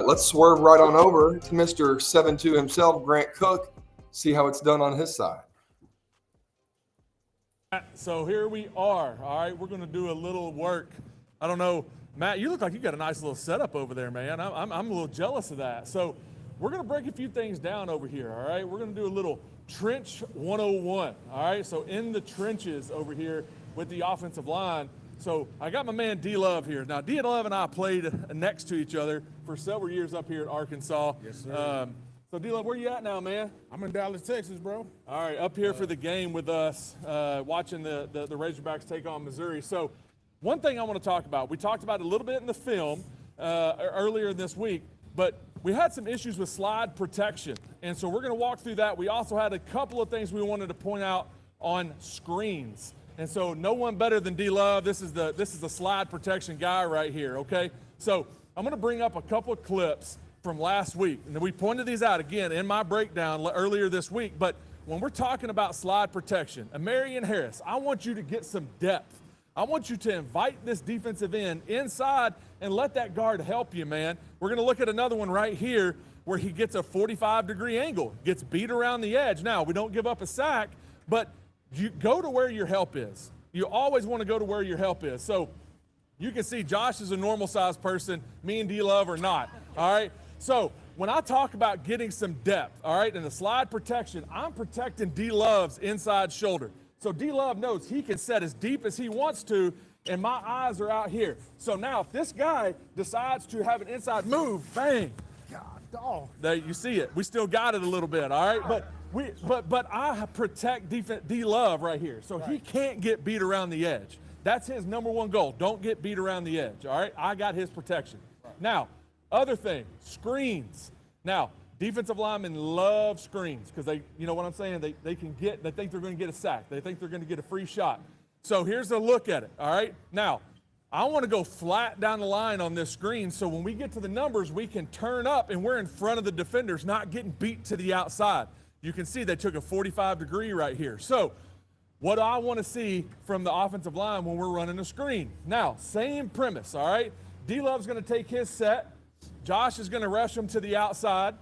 Let's swerve right on over to Mr. 7'2" himself, Grant Cook, see how it's done on his side. So here we are. All right, we're going to do a little work. I don't know, Matt, you look like you got a nice little setup over there, man. I'm a little jealous of that. So we're going to break a few things down over here, all right? We're going to do a little Trench 101, all right? So in the trenches over here with the offensive line. So I got my man D-Love here. Now, D-Love and I played next to each other for several years up here at Arkansas. Yes, sir. So D-Love, where you at now, man? I'm in Dallas, Texas, bro. All right, up here for the game with us, watching the Razorbacks take on Missouri. So one thing I want to talk about, we talked about it a little bit in the film earlier this week, but we had some issues with slide protection, and so we're going to walk through that. We also had a couple of things we wanted to point out on screens, and so no one better than D-Love. This is the slide protection guy right here, okay? So I'm going to bring up a couple of clips from last week, and we pointed these out again in my breakdown earlier this week, but when we're talking about slide protection, Marion Harris, I want you to get some depth. I want you to invite this defensive end inside and let that guard help you, man. We're going to look at another one right here where he gets a 45-degree angle, gets beat around the edge. Now, we don't give up a sack, but you go to where your help is. You always want to go to where your help is. So you can see Josh is a normal-sized person. Me and D-Love are not, all right? So when I talk about getting some depth, all right, and the slide protection, I'm protecting D-Love's inside shoulder. So D-Love knows he can set as deep as he wants to, and my eyes are out here. So now if this guy decides to have an inside move, bang, There, you see it. We still got it a little bit, all right? But I protect D-Love right here, so he can't get beat around the edge. That's his number one goal. Don't get beat around the edge, all right? I got his protection. Now, other thing, screens. Now, defensive linemen love screens because they, you know what I'm saying? They think they're going to get a sack. They think they're going to get a free shot. So here's a look at it, all right? Now, I want to go flat down the line on this screen so when we get to the numbers, we can turn up and we're in front of the defenders, not getting beat to the outside. You can see they took a 45-degree right here. So what do I want to see from the offensive line when we're running a screen? Now, same premise, all right? D-Love's going to take his set. Josh is going to rush him to the outside.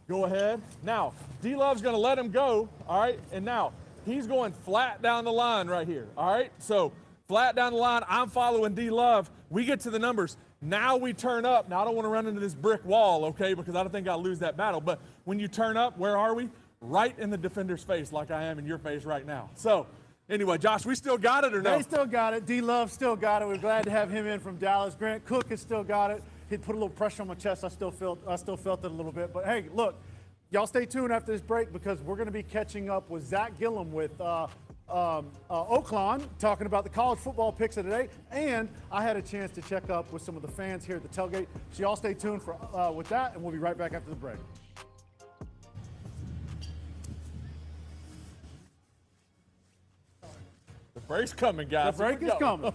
Go ahead. Now, D-Love's going to let him go, all right? And now, he's going flat down the line right here, all right? So flat down the line, I'm following D-Love. We get to the numbers. Now we turn up. Now, I don't want to run into this brick wall, okay, because I don't think I'll lose that battle. But when you turn up, where are we? Right in the defender's face like I am in your face right now. So, anyway, Josh, we still got it or no? They still got it. D-Love still got it. We're glad to have him in from Dallas. Grant Cook has still got it. He put a little pressure on my chest. I still felt it a little bit. But, hey, look, y'all stay tuned after this break because we're going to be catching up with Zach Gillum with Oakland, talking about the college football picks of today. And I had a chance to check up with some of the fans here at the tailgate. So y'all stay tuned for with that, and we'll be right back after the break. The break's coming, guys. The break is coming.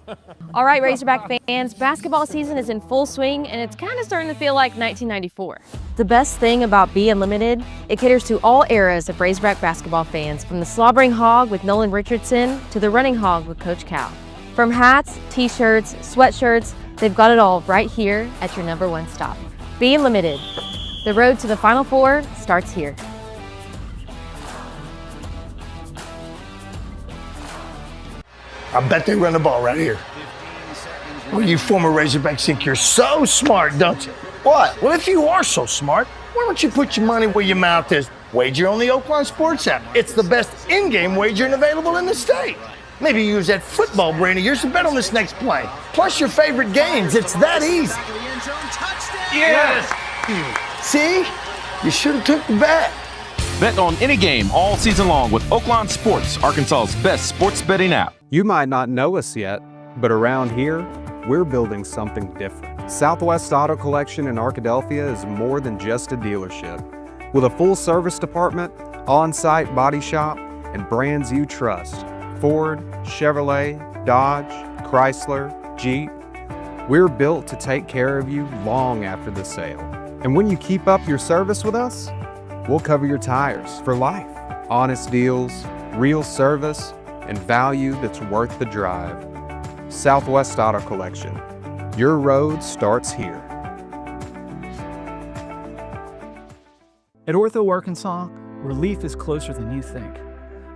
All right, Razorback fans, basketball season is in full swing and it's kind of starting to feel like 1994. The best thing about Be Unlimited, it caters to all eras of Razorback basketball fans, from the slobbering hog with Nolan Richardson to the running hog with Coach Cal. From hats, t-shirts, sweatshirts, they've got it all right here at your number one stop. Be Unlimited. The road to the Final Four starts here. I bet they run the ball right here. Well, you former Razorbacks think you're so smart, don't you? What? Well, if you are so smart, why don't you put your money where your mouth is? Wager on the Oakland Sports app. It's the best in-game wagering available in the state. Maybe use that football brain of yours to bet on this next play. Plus your favorite games. It's that easy. Yes! See? You should have took the bet. Bet on any game all season long with Oakland Sports, Arkansas's best sports betting app. You might not know us yet, but around here, we're building something different. Southwest Auto Collection in Arkadelphia is more than just a dealership. With a full service department, on-site body shop, and brands you trust, Ford, Chevrolet, Dodge, Chrysler, Jeep, we're built to take care of you long after the sale. And when you keep up your service with us, we'll cover your tires for life. Honest deals, real service, and value that's worth the drive. Southwest Auto Collection. Your road starts here. At Ortho Arkansas, relief is closer than you think.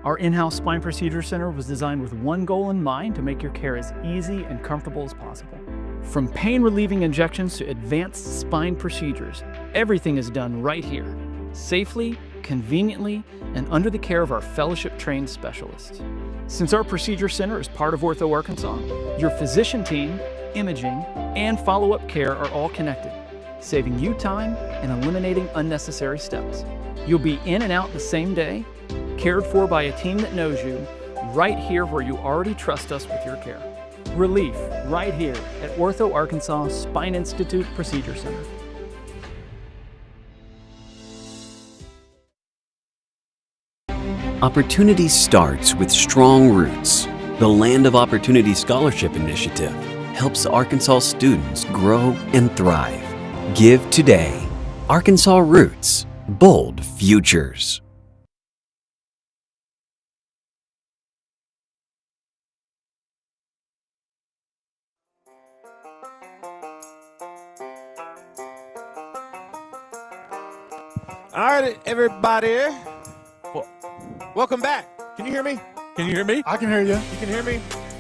Our in-house spine procedure center was designed with one goal in mind: to make your care as easy and comfortable as possible. From pain-relieving injections to advanced spine procedures, everything is done right here, safely, conveniently, and under the care of our fellowship-trained specialists. Since our procedure center is part of Ortho Arkansas, your physician team, imaging, and follow-up care are all connected, saving you time and eliminating unnecessary steps. You'll be in and out the same day, cared for by a team that knows you, right here where you already trust us with your care. Relief right here at Ortho Arkansas Spine Institute Procedure Center. Opportunity starts with strong roots. The Land of Opportunity Scholarship Initiative helps Arkansas students grow and thrive. Give today. Arkansas Roots. Bold futures. All right, everybody. Welcome back. Can you hear me? Can you hear me? I can hear you. You can hear me?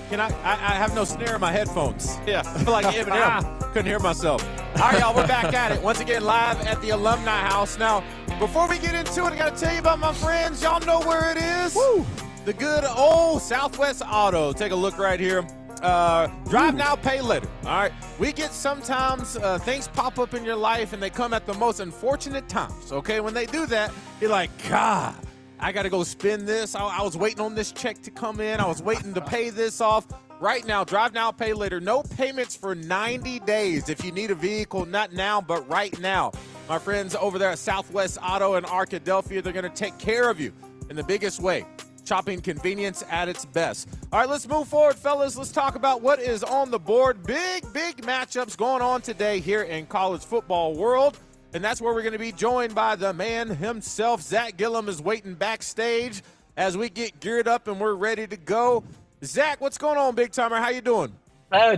Can I have no snare in my headphones. Yeah, I feel like Eminem. Couldn't hear myself. All right, y'all, we're back at it. Once again, live at the Alumni House. Now, before we get into it, I got to tell you about my friends. Y'all know where it is. Woo! The good old Southwest Auto. Take a look right here. Drive now, pay later. All right. We get sometimes things pop up in your life and they come at the most unfortunate times. Okay. When they do that, you're like, God, I got to go spend this. I was waiting on this check to come in. I was waiting to pay this off. Right now, drive now, pay later. No payments for 90 days if you need a vehicle, not now, but right now. My friends over there at Southwest Auto in Arkadelphia, they're going to take care of you in the biggest way. Shopping convenience at its best. All right, let's move forward, fellas. Let's talk about what is on the board. Big matchups going on today here in college football world. And that's where we're going to be joined by the man himself. Zach Gillum is waiting backstage as we get geared up and we're ready to go. Zach, what's going on, big timer? How you doing?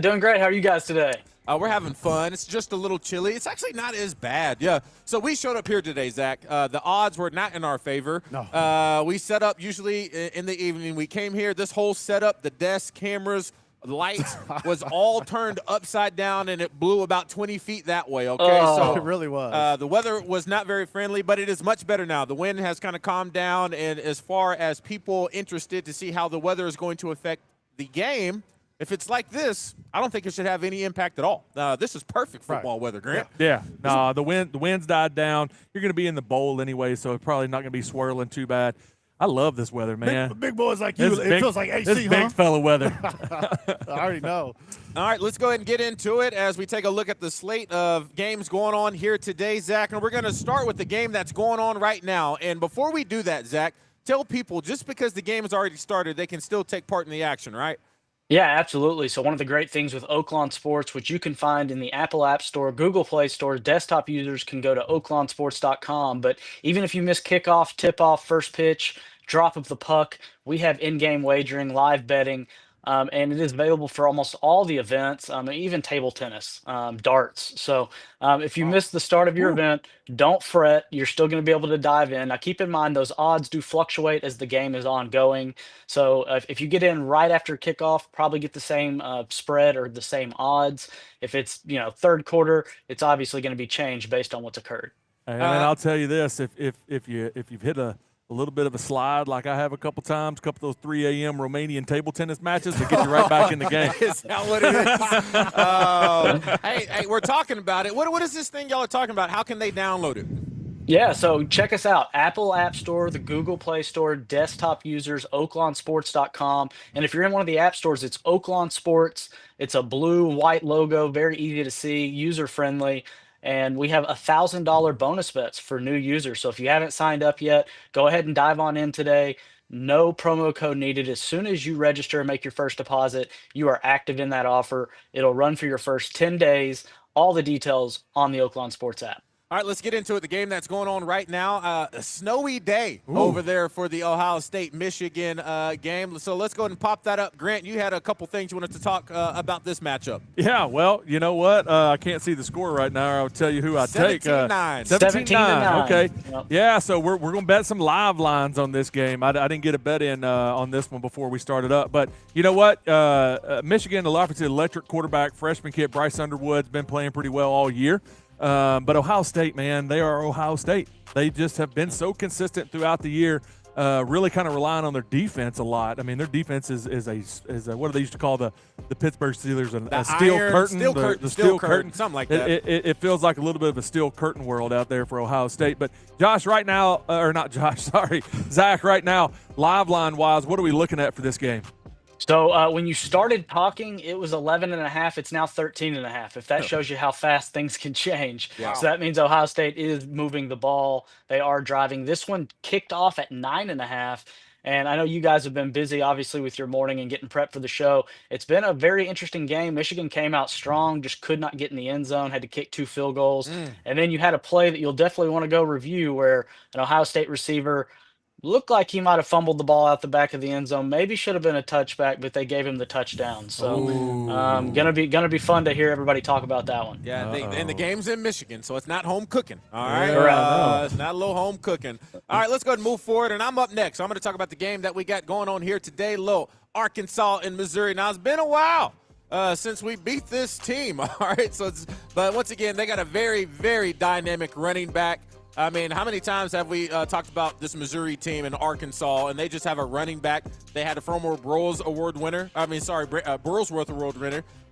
Doing great. How are you guys today? We're having fun. It's just a little chilly. It's actually not as bad. Yeah. So we showed up here today, Zach. The odds were not in our favor. No. We set up usually in the evening. We came here. This whole setup, the desk, cameras, lights, was all turned upside down, and it blew about 20 feet that way. Okay. So it really was. The weather was not very friendly, but it is much better now. The wind has kind of calmed down, and as far as people interested to see how the weather is going to affect the game, if it's like this, I don't think it should have any impact at all. This is perfect football weather, Grant. Yeah. No, the wind's died down. You're going to be in the bowl anyway, so it's probably not going to be swirling too bad. I love this weather, man. Big boys like you, it feels like AC, This big fella weather. I already know. All right, let's go ahead and get into it as we take a look at the slate of games going on here today, Zach. And we're going to start with the game that's going on right now. And before we do that, Zach, tell people just because the game has already started, they can still take part in the action, right? Yeah, absolutely. So one of the great things with Oaklawn Sports, which you can find in the Apple App Store, Google Play Store, desktop users can go to oaklawnsports.com. But even if you miss kickoff, tip-off, first pitch, drop of the puck, we have in-game wagering, live betting, and it is available for almost all the events, even table tennis, darts. So if you miss the start of your event, don't fret. You're still going to be able to dive in. Now, keep in mind, those odds do fluctuate as the game is ongoing. So if you get in right after kickoff, probably get the same spread or the same odds. If it's, third quarter, it's obviously going to be changed based on what's occurred. And I'll tell you this, if you've hit a little bit of a slide like I have a couple times, a couple of those 3 a.m. Romanian table tennis matches to get you right back in the game. Is that what it is? Hey, we're talking about it. What is this thing y'all are talking about? How can they download it? Yeah, so check us out. Apple App Store, the Google Play Store, desktop users, oaklawnsports.com. And if you're in one of the app stores, it's Oaklawn Sports. It's a blue-white logo, very easy to see, user-friendly. And we have $1,000 bonus bets for new users. So if you haven't signed up yet, go ahead and dive on in today. No promo code needed. As soon as you register and make your first deposit, you are active in that offer. It'll run for your first 10 days. All the details on the Oaklawn Sports app. All right, let's get into it. The game that's going on right now, a snowy day over there for the Ohio State-Michigan game. So let's go ahead and pop that up. Grant, you had a couple things you wanted to talk about this matchup. Yeah, well, you know what? I can't see the score right now. I'll tell you who I take. 17-9. 17-9. Okay. Yep. Yeah, so we're going to bet some live lines on this game. I didn't get a bet in on this one before we started up. But you know what? Michigan, the offensive electric quarterback, freshman kid Bryce Underwood's been playing pretty well all year. But Ohio State, man, they are Ohio State. They just have been so consistent throughout the year, really kind of relying on their defense a lot. I mean, their defense is a what do they used to call the Pittsburgh Steelers, a steel curtain, the steel curtain, something like that. It feels like a little bit of a steel curtain world out there for Ohio State. But Josh, right now, or not Josh, sorry, Zach, right now, live line wise, what are we looking at for this game? So when you started talking, it was 11.5. It's now 13.5. If that shows you how fast things can change. Wow. So that means Ohio State is moving the ball. They are driving. This one kicked off at 9.5. And I know you guys have been busy, obviously, with your morning and getting prepped for the show. It's been a very interesting game. Michigan came out strong, just could not get in the end zone, had to kick 2 field goals. And then you had a play that you'll definitely want to go review where an Ohio State receiver looked like he might have fumbled the ball out the back of the end zone. Maybe should have been a touchback, but they gave him the touchdown. So gonna be fun to hear everybody talk about that one. Yeah, and the game's in Michigan, so it's not home cooking. All right, it's not a little home cooking. All right, let's go ahead and move forward. And I'm up next. I'm going to talk about the game that we got going on here today. Little Arkansas and Missouri. Now it's been a while since we beat this team. All right, but once again, they got a very, very dynamic running back. I mean, how many times have we talked about this Missouri team in Arkansas, and they just have a running back? They had a former Burlsworth Award winner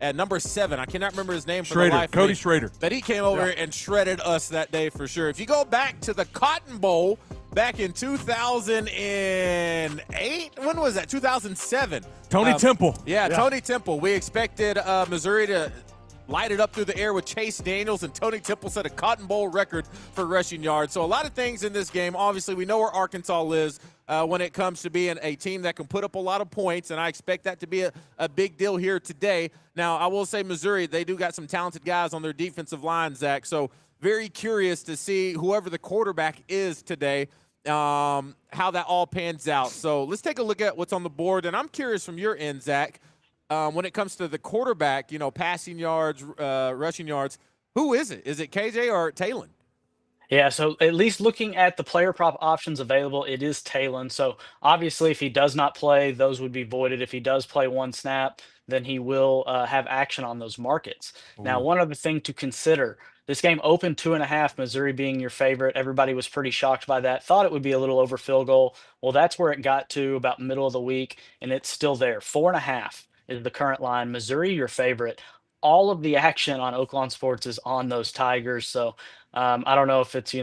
at number 7. I cannot remember his name for the life of me. Cody Schrader. But he came over and shredded us that day for sure. If you go back to the Cotton Bowl back in 2008, when was that? 2007. Tony Temple. Yeah, Tony Temple. We expected Missouri to light it up through the air with Chase Daniels, and Tony Temple set a Cotton Bowl record for rushing yards. So a lot of things in this game. Obviously, we know where Arkansas is when it comes to being a team that can put up a lot of points, and I expect that to be a big deal here today. Now, I will say Missouri, they do got some talented guys on their defensive line, Zach, so very curious to see whoever the quarterback is today, how that all pans out. So let's take a look at what's on the board, and I'm curious from your end, Zach, when it comes to the quarterback, passing yards, rushing yards, who is it? Is it KJ or Talon? Yeah, so at least looking at the player prop options available, it is Talon. So obviously, if he does not play, those would be voided. If he does play one snap, then he will have action on those markets. Ooh. Now, one other thing to consider, this game opened 2.5, Missouri being your favorite. Everybody was pretty shocked by that, thought it would be a little over field goal. Well, that's where it got to about middle of the week, and it's still there. 4.5 is the current line. Missouri, your favorite. All of the action on Oaklawn Sports is on those Tigers. So I don't know if it's,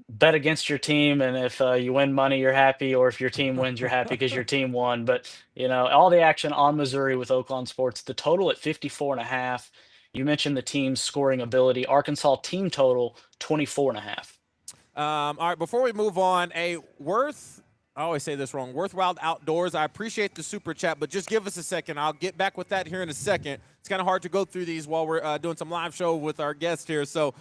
bet against your team, and if you win money, you're happy, or if your team wins, you're happy because your team won. But, all the action on Missouri with Oaklawn Sports, the total at 54.5. You mentioned the team's scoring ability. Arkansas team total, 24.5. All right, before we move on, I always say this wrong. Worthwhile Outdoors. I appreciate the super chat, but just give us a second. I'll get back with that here in a second. It's kind of hard to go through these while we're doing some live show with our guests here. So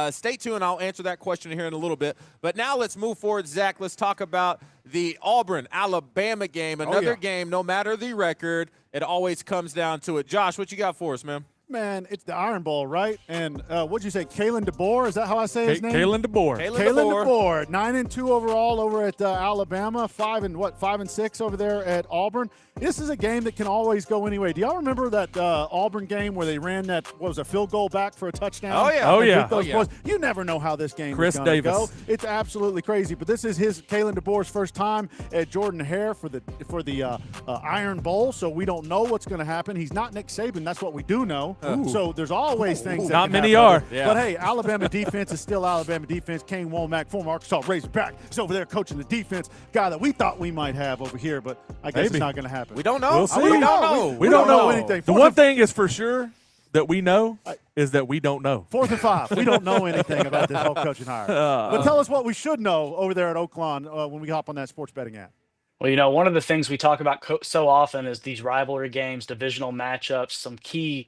stay tuned. I'll answer that question here in a little bit. But now let's move forward, Zach. Let's talk about the Auburn-Alabama game. Another game, no matter the record, it always comes down to it. Josh, what you got for us, man? Man, it's the Iron Bowl, right? And what'd you say, Kalen DeBoer? Is that how I say his name? Kalen DeBoer. Kalen DeBoer, 9-2 overall over at Alabama, 5-6 over there at Auburn. This is a game that can always go anyway. Do y'all remember that Auburn game where they ran that, a field goal back for a touchdown? Oh, yeah. You never know how this game Chris is going to Davis. go. It's absolutely crazy. But this is Kalen DeBoer's first time at Jordan Hare for the Iron Bowl, so we don't know what's going to happen. He's not Nick Saban. That's what we do know. So there's always things that not can many happen. are. Yeah. But, hey, Alabama defense is still Alabama defense. Kane Womack, former Arkansas Razorback, is over there coaching the defense, guy that we thought we might have over here, but I guess it's not going to happen. We don't know. We'll see. We don't know. We don't know anything. The one thing is for sure that we know is that we don't know. 4th and 5. We don't know anything about this whole coaching hire. But tell us what we should know over there at Oaklawn when we hop on that sports betting app. Well, one of the things we talk about so often is these rivalry games, divisional matchups, some key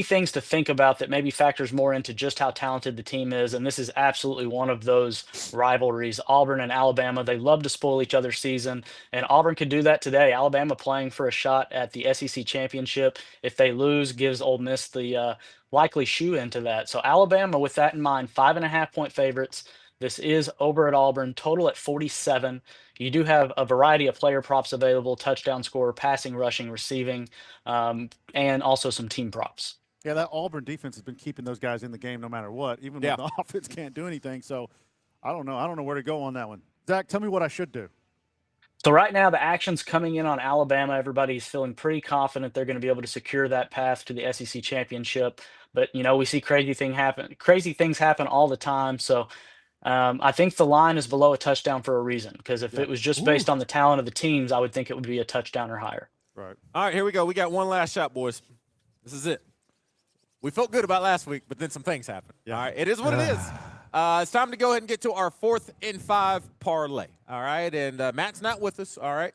things to think about that maybe factors more into just how talented the team is. And this is absolutely one of those rivalries. Auburn and Alabama, they love to spoil each other's season, and Auburn could do that today. Alabama playing for a shot at the SEC championship. If they lose, gives Ole Miss the likely shoe into that. So Alabama, with that in mind, 5.5-point favorites. This is over at Auburn, total at 47. You do have a variety of player props available, touchdown scorer, passing, rushing, receiving, and also some team props. Yeah, that Auburn defense has been keeping those guys in the game no matter what, even when the offense can't do anything. So I don't know. I don't know where to go on that one. Zach, tell me what I should do. So right now, the action's coming in on Alabama. Everybody's feeling pretty confident they're going to be able to secure that path to the SEC championship. But, we see crazy things happen all the time. So I think the line is below a touchdown for a reason, because if it was just based on the talent of the teams, I would think it would be a touchdown or higher. Right. All right, here we go. We got one last shot, boys. This is it. We felt good about last week, but then some things happened. Yeah. All right, it is what it is. It's time to go ahead and get to our 4th and 5 parlay. All right, and Matt's not with us. All right,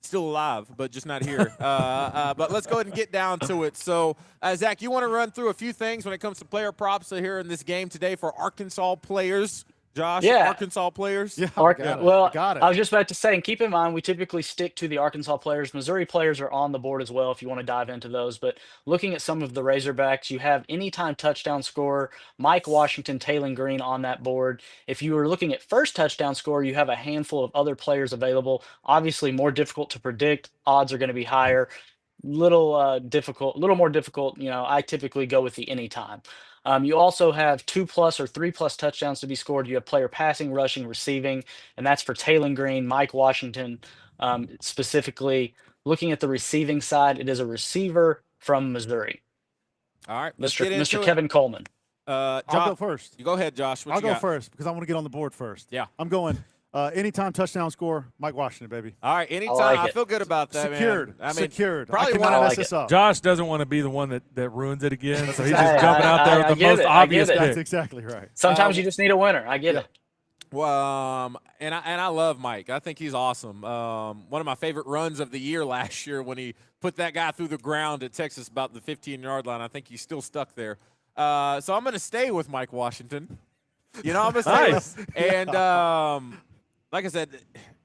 still alive, but just not here. But let's go ahead and get down to it. So, Zach, you want to run through a few things when it comes to player props here in this game today for Arkansas players? Josh, Arkansas players? Yeah, I was just about to say, and keep in mind, we typically stick to the Arkansas players. Missouri players are on the board as well if you want to dive into those. But looking at some of the Razorbacks, you have anytime touchdown scorer, Mike Washington, Taylon Green on that board. If you were looking at first touchdown scorer, you have a handful of other players available. Obviously, more difficult to predict. Odds are going to be higher. Little more difficult. I typically go with the anytime. You also have 2+ or 3+ touchdowns to be scored. You have player passing, rushing, receiving, and that's for Taylon Green, Mike Washington. Specifically, looking at the receiving side, it is a receiver from Missouri. All right, let's get Mr. into Kevin Coleman. I'll go first. You go ahead, Josh. What I'll you go got? first because I want to get on the board first. Yeah. I'm going anytime touchdown score, Mike Washington, baby. All right, anytime. like I it. feel good about that, Secured. man. I mean, Secured. probably I one cannot of mess this up. Josh doesn't want to be the one that ruins it again, so he's Hey, just jumping out there I with the get most it. I obvious get it. pick. That's exactly right. Sometimes you just need a winner. I get it. Well, and I love Mike. I think he's awesome. One of my favorite runs of the year last year when he put that guy through the ground at Texas about the 15-yard line. I think he's still stuck there. So I'm going to stay with Mike Washington. You know, I'm going to stay with, and like I said,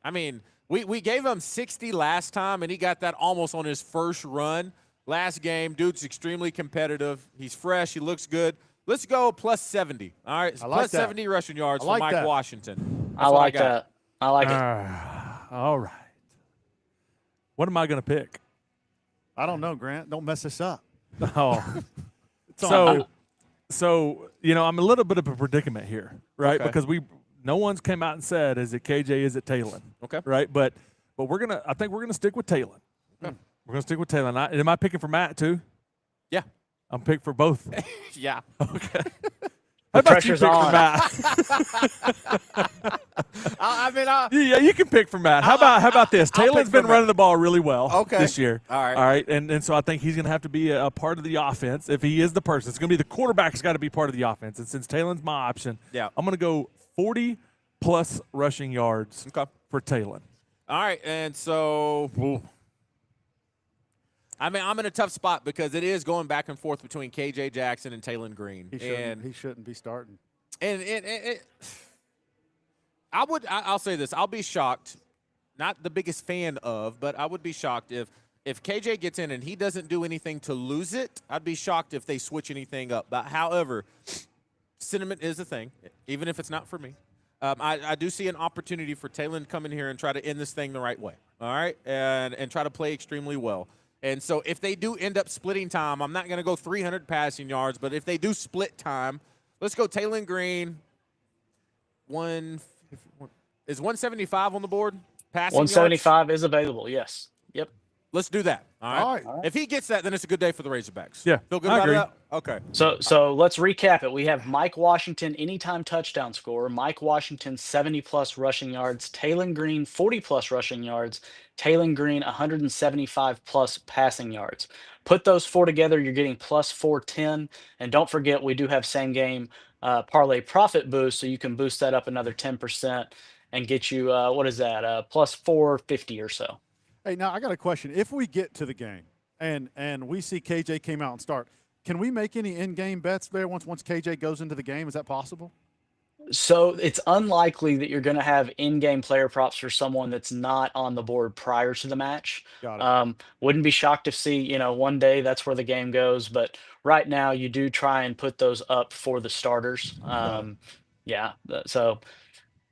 I mean, we gave him 60 last time, and he got that almost on his first run. Last game, dude's extremely competitive. He's fresh. He looks good. Let's go plus 70. All right, plus 70 rushing yards for Mike Washington. I like that. I like it. All right. What am I going to pick? I don't know, Grant. Don't mess this up. Oh. So, you know, I'm a little bit of a predicament here, right? Okay. Because no one's came out and said, is it KJ, is it Taylon? Okay. Right? But I think we're gonna stick with Taylon. Okay. We're gonna stick with Taylon. Am I picking for Matt too? Yeah. I'm picking for both. Yeah. Okay. How about you pick for Matt? Yeah, you can pick for Matt. How about this? Taylon's been running the ball really well this year. All right. All right. And so I think he's going to have to be a part of the offense if he is the person. It's going to be the quarterback's got to be part of the offense. And since Taylon's my option, I'm going to go 40+ rushing yards for Taylon. All right, and so I mean, I'm in a tough spot because it is going back and forth between KJ Jackson and Taylon Green. He shouldn't be starting. And I'll say this. I'll be shocked, not the biggest fan of, but I would be shocked if KJ gets in and he doesn't do anything to lose it. I'd be shocked if they switch anything up. But however, sentiment is a thing, even if it's not for me. I do see an opportunity for Taylon to come in here and try to end this thing the right way, all right, and try to play extremely well. And so if they do end up splitting time, I'm not going to go 300 passing yards, but if they do split time, let's go Taylon Green. Is 175 on the board? Passing 175 yards? is available, yes. Yep. Let's do that. All right. If he gets that, then it's a good day for the Razorbacks. Yeah. Feel good I about agree. that? Okay. So let's recap it. We have Mike Washington, anytime touchdown scorer. Mike Washington, 70+ rushing yards. Taylon Green, 40+ rushing yards. Taylon Green, 175+ passing yards. Put those four together, you're getting plus 410. And don't forget, we do have same game parlay profit boost, so you can boost that up another 10% and get you, what is that, plus 450 or so. Hey, now I got a question. If we get to the game and we see KJ came out and start, can we make any in-game bets there once KJ goes into the game? Is that possible? So it's unlikely that you're going to have in-game player props for someone that's not on the board prior to the match. Got it. Wouldn't be shocked to see, one day that's where the game goes. But right now you do try and put those up for the starters. Yeah. So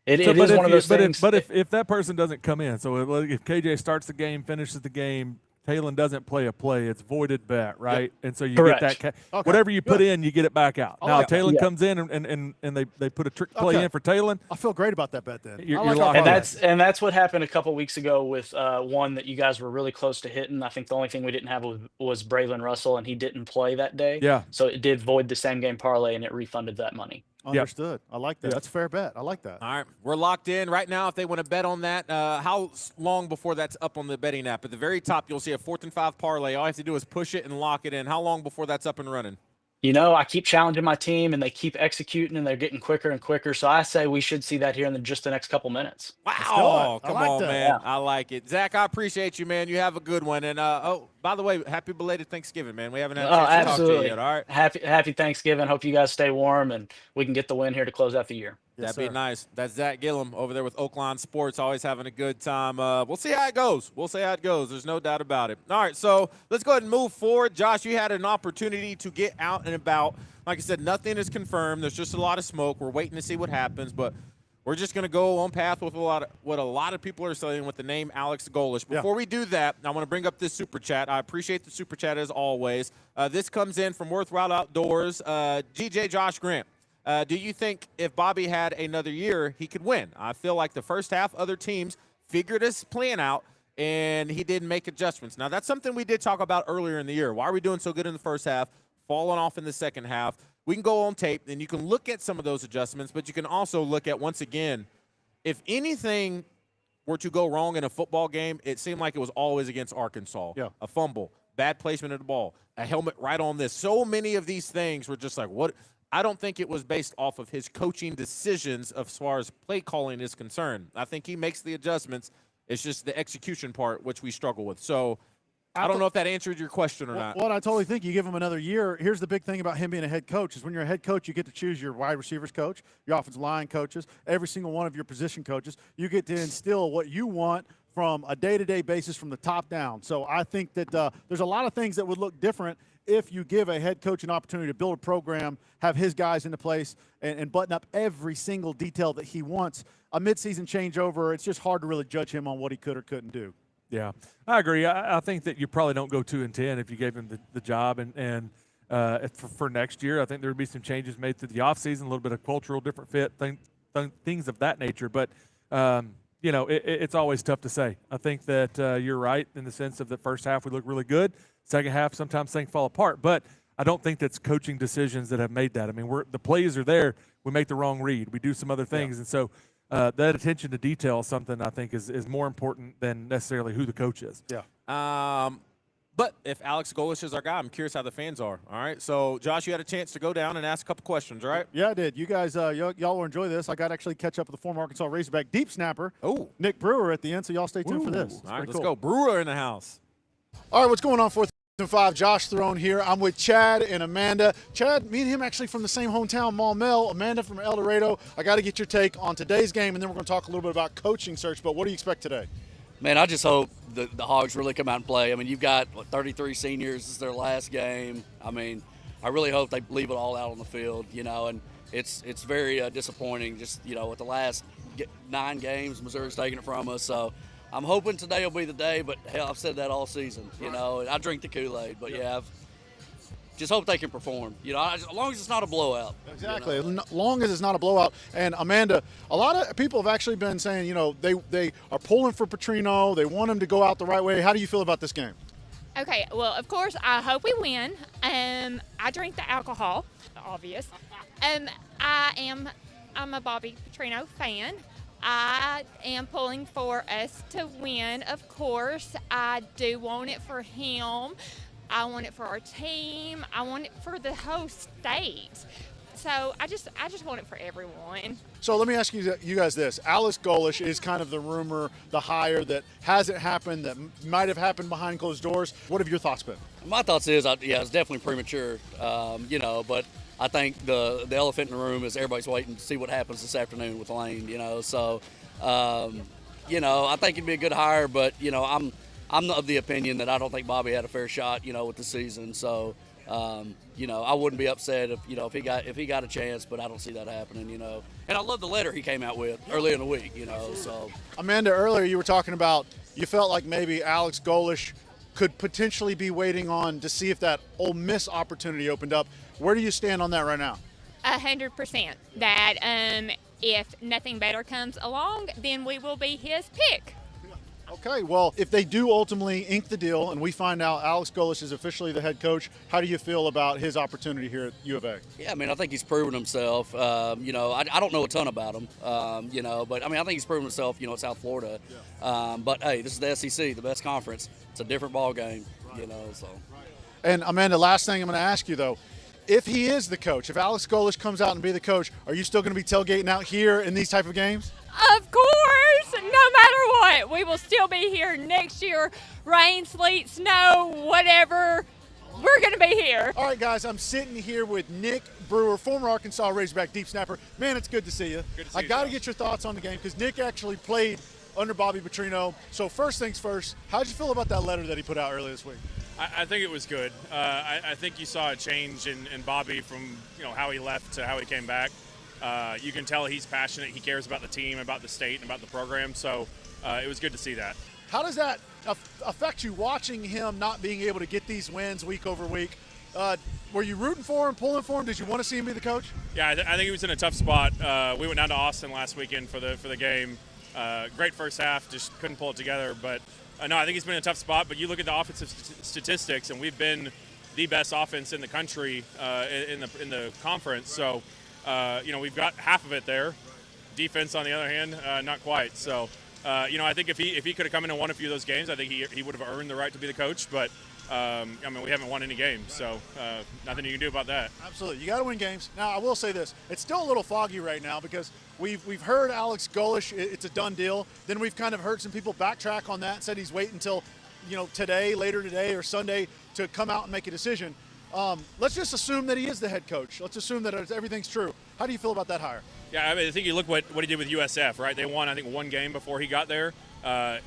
it is one of those things. But if that person doesn't come in, so if KJ starts the game, finishes the game, Taylon doesn't play a play, it's voided bet, right? Yep. And so you Correct. get that whatever you put in, you get it back out. Now Taylon comes in and they put a trick play in for Taylon. I feel great about that bet then. You're like locked that. in. And that's what happened a couple weeks ago with one that you guys were really close to hitting. I think the only thing we didn't have was Braylon Russell, and he didn't play that day. Yeah. So it did void the same game parlay, and it refunded that money. Understood. I like that. That's a fair bet. I like that. All right. We're locked in right now. If they want to bet on that, how long before that's up on the betting app? At the very top, you'll see a 4th and 5 parlay. All you have to do is push it and lock it in. How long before that's up and running? I keep challenging my team, and they keep executing, and they're getting quicker and quicker. So I say we should see that here in just the next couple minutes. Wow. Come on, man. Yeah. I like it. Zach, I appreciate you, man. You have a good one. And, by the way, happy belated Thanksgiving, man. We haven't had a chance to talk to you yet, all right? Happy Thanksgiving. Hope you guys stay warm, and we can get the win here to close out the year. That'd be nice. That's Zach Gillum over there with Oakland Sports, always having a good time. We'll see how it goes. There's no doubt about it. All right, so let's go ahead and move forward. Josh, you had an opportunity to get out and about. Like I said, nothing is confirmed. There's just a lot of smoke. We're waiting to see what happens. But we're just going to go on path with what a lot of people are saying with the name Alex Golesh. Before we do that, I want to bring up this super chat. I appreciate the super chat as always. This comes in from Worthwhile Outdoors. GJ Josh Grant. Do you think if Bobby had another year, he could win? I feel like the first half, other teams figured his plan out, and he didn't make adjustments. Now, that's something we did talk about earlier in the year. Why are we doing so good in the first half, falling off in the second half? We can go on tape, and you can look at some of those adjustments, but you can also look at, once again, if anything were to go wrong in a football game, it seemed like it was always against Arkansas. Yeah. A fumble, bad placement of the ball, a helmet right on this. So many of these things were just like, what? I don't think it was based off of his coaching decisions as far as play calling is concerned. I think he makes the adjustments. It's just the execution part, which we struggle with. So I don't know if that answered your question or not. Well, I totally think you give him another year. Here's the big thing about him being a head coach is when you're a head coach, you get to choose your wide receivers coach, your offensive line coaches, every single one of your position coaches. You get to instill what you want from a day-to-day basis from the top down. So I think that there's a lot of things that would look different if you give a head coach an opportunity to build a program, have his guys into place, and button up every single detail that he wants. A midseason changeover, it's just hard to really judge him on what he could or couldn't do. Yeah, I agree. I think that you probably don't go 2-10 if you gave him the job. And for next year, I think there would be some changes made through the offseason, a little bit of cultural different fit, things of that nature. But, it's always tough to say. I think that you're right in the sense of the first half we look really good. Second half, sometimes things fall apart. But I don't think that's coaching decisions that have made that. I mean, the plays are there. We make the wrong read. We do some other things. And so that attention to detail is something I think is more important than necessarily who the coach is. Yeah. But if Alex Golesh is our guy, I'm curious how the fans are. All right. So, Josh, you had a chance to go down and ask a couple questions, right? Yeah, I did. You guys, y'all will enjoy this. I got to actually catch up with the former Arkansas Razorback deep snapper, Nick Brewer, at the end. So y'all stay tuned for this. All right, let's go. Brewer in the house. All right, what's going on, 4th and 5? Josh Throne here. I'm with Chad and Amanda. Chad, me and him actually from the same hometown, Maumelle. Amanda from El Dorado. I got to get your take on today's game, and then we're going to talk a little bit about coaching search. But what do you expect today? Man, I just hope the Hogs really come out and play. I mean, you've got 33 seniors. This is their last game. I mean, I really hope they leave it all out on the field, and it's very disappointing just, with the last 9 games, Missouri's taking it from us. So I'm hoping today will be the day, but hell, I've said that all season, I drink the Kool-Aid, but just hope they can perform, as long as it's not a blowout. Exactly, as long as it's not a blowout. And Amanda, a lot of people have actually been saying, they are pulling for Petrino. They want him to go out the right way. How do you feel about this game? Okay, well, of course, I hope we win. I drink the alcohol, obvious. I'm a Bobby Petrino fan. I am pulling for us to win, of course. I do want it for him. I want it for our team. I want it for the whole state. So I just want it for everyone. So let me ask you guys this. Alex Golesh is kind of the rumor, the hire that hasn't happened, that might have happened behind closed doors. What have your thoughts been? My thoughts is, it's definitely premature, but I think the elephant in the room is everybody's waiting to see what happens this afternoon with Lane, So, I think it'd be a good hire, but, I'm of the opinion that I don't think Bobby had a fair shot, with the season. So, I wouldn't be upset if he got a chance, but I don't see that happening, And I love the letter he came out with earlier in the week, So, Amanda, earlier you were talking about you felt like maybe Alex Golesh could potentially be waiting on to see if that Ole Miss opportunity opened up. Where do you stand on that right now? 100%. That if nothing better comes along, then we will be his pick. Okay, well, if they do ultimately ink the deal and we find out Alex Golesh is officially the head coach, how do you feel about his opportunity here at U of A? Yeah, I think he's proven himself. I don't know a ton about him, but I think he's proven himself, at South Florida. Yeah. But, hey, this is the SEC, the best conference. It's a different ball game, so. And, Amanda, last thing I'm going to ask you, though. If he is the coach, if Alex Golesh comes out and be the coach, are you still going to be tailgating out here in these type of games? Of course, no matter what. We will still be here next year. Rain, sleet, snow, whatever. We're going to be here. All right, guys, I'm sitting here with Nick Brewer, former Arkansas Razorback deep snapper. Man, it's good to see you. Good to see you, I got to Josh. get your thoughts on the game because Nick actually played under Bobby Petrino. So first things first, how did you feel about that letter that he put out earlier this week? I think it was good. I think you saw a change in Bobby from how he left to how he came back. You can tell he's passionate. He cares about the team, about the state, and about the program. So it was good to see that. How does that affect you watching him not being able to get these wins week over week? Were you rooting for him, pulling for him? Did you want to see him be the coach? Yeah, I think he was in a tough spot. We went down to Austin last weekend for the game. Great first half, just couldn't pull it together. But no, I think he's been in a tough spot. But you look at the offensive statistics, and we've been the best offense in the country in the conference. So we've got half of it there. Defense, on the other hand, not quite. So I think if he could have come in and won a few of those games, I think he would have earned the right to be the coach. But we haven't won any games, so nothing you can do about that. Absolutely, you got to win games. Now, I will say this: it's still a little foggy right now because we've heard Alex Golesh, it's a done deal. Then we've kind of heard some people backtrack on that and said he's waiting until later today or Sunday to come out and make a decision. Let's just assume that he is the head coach. Let's assume that everything's true. How do you feel about that hire? Yeah, I think you look what he did with USF, right? They won, I think, one game before he got there.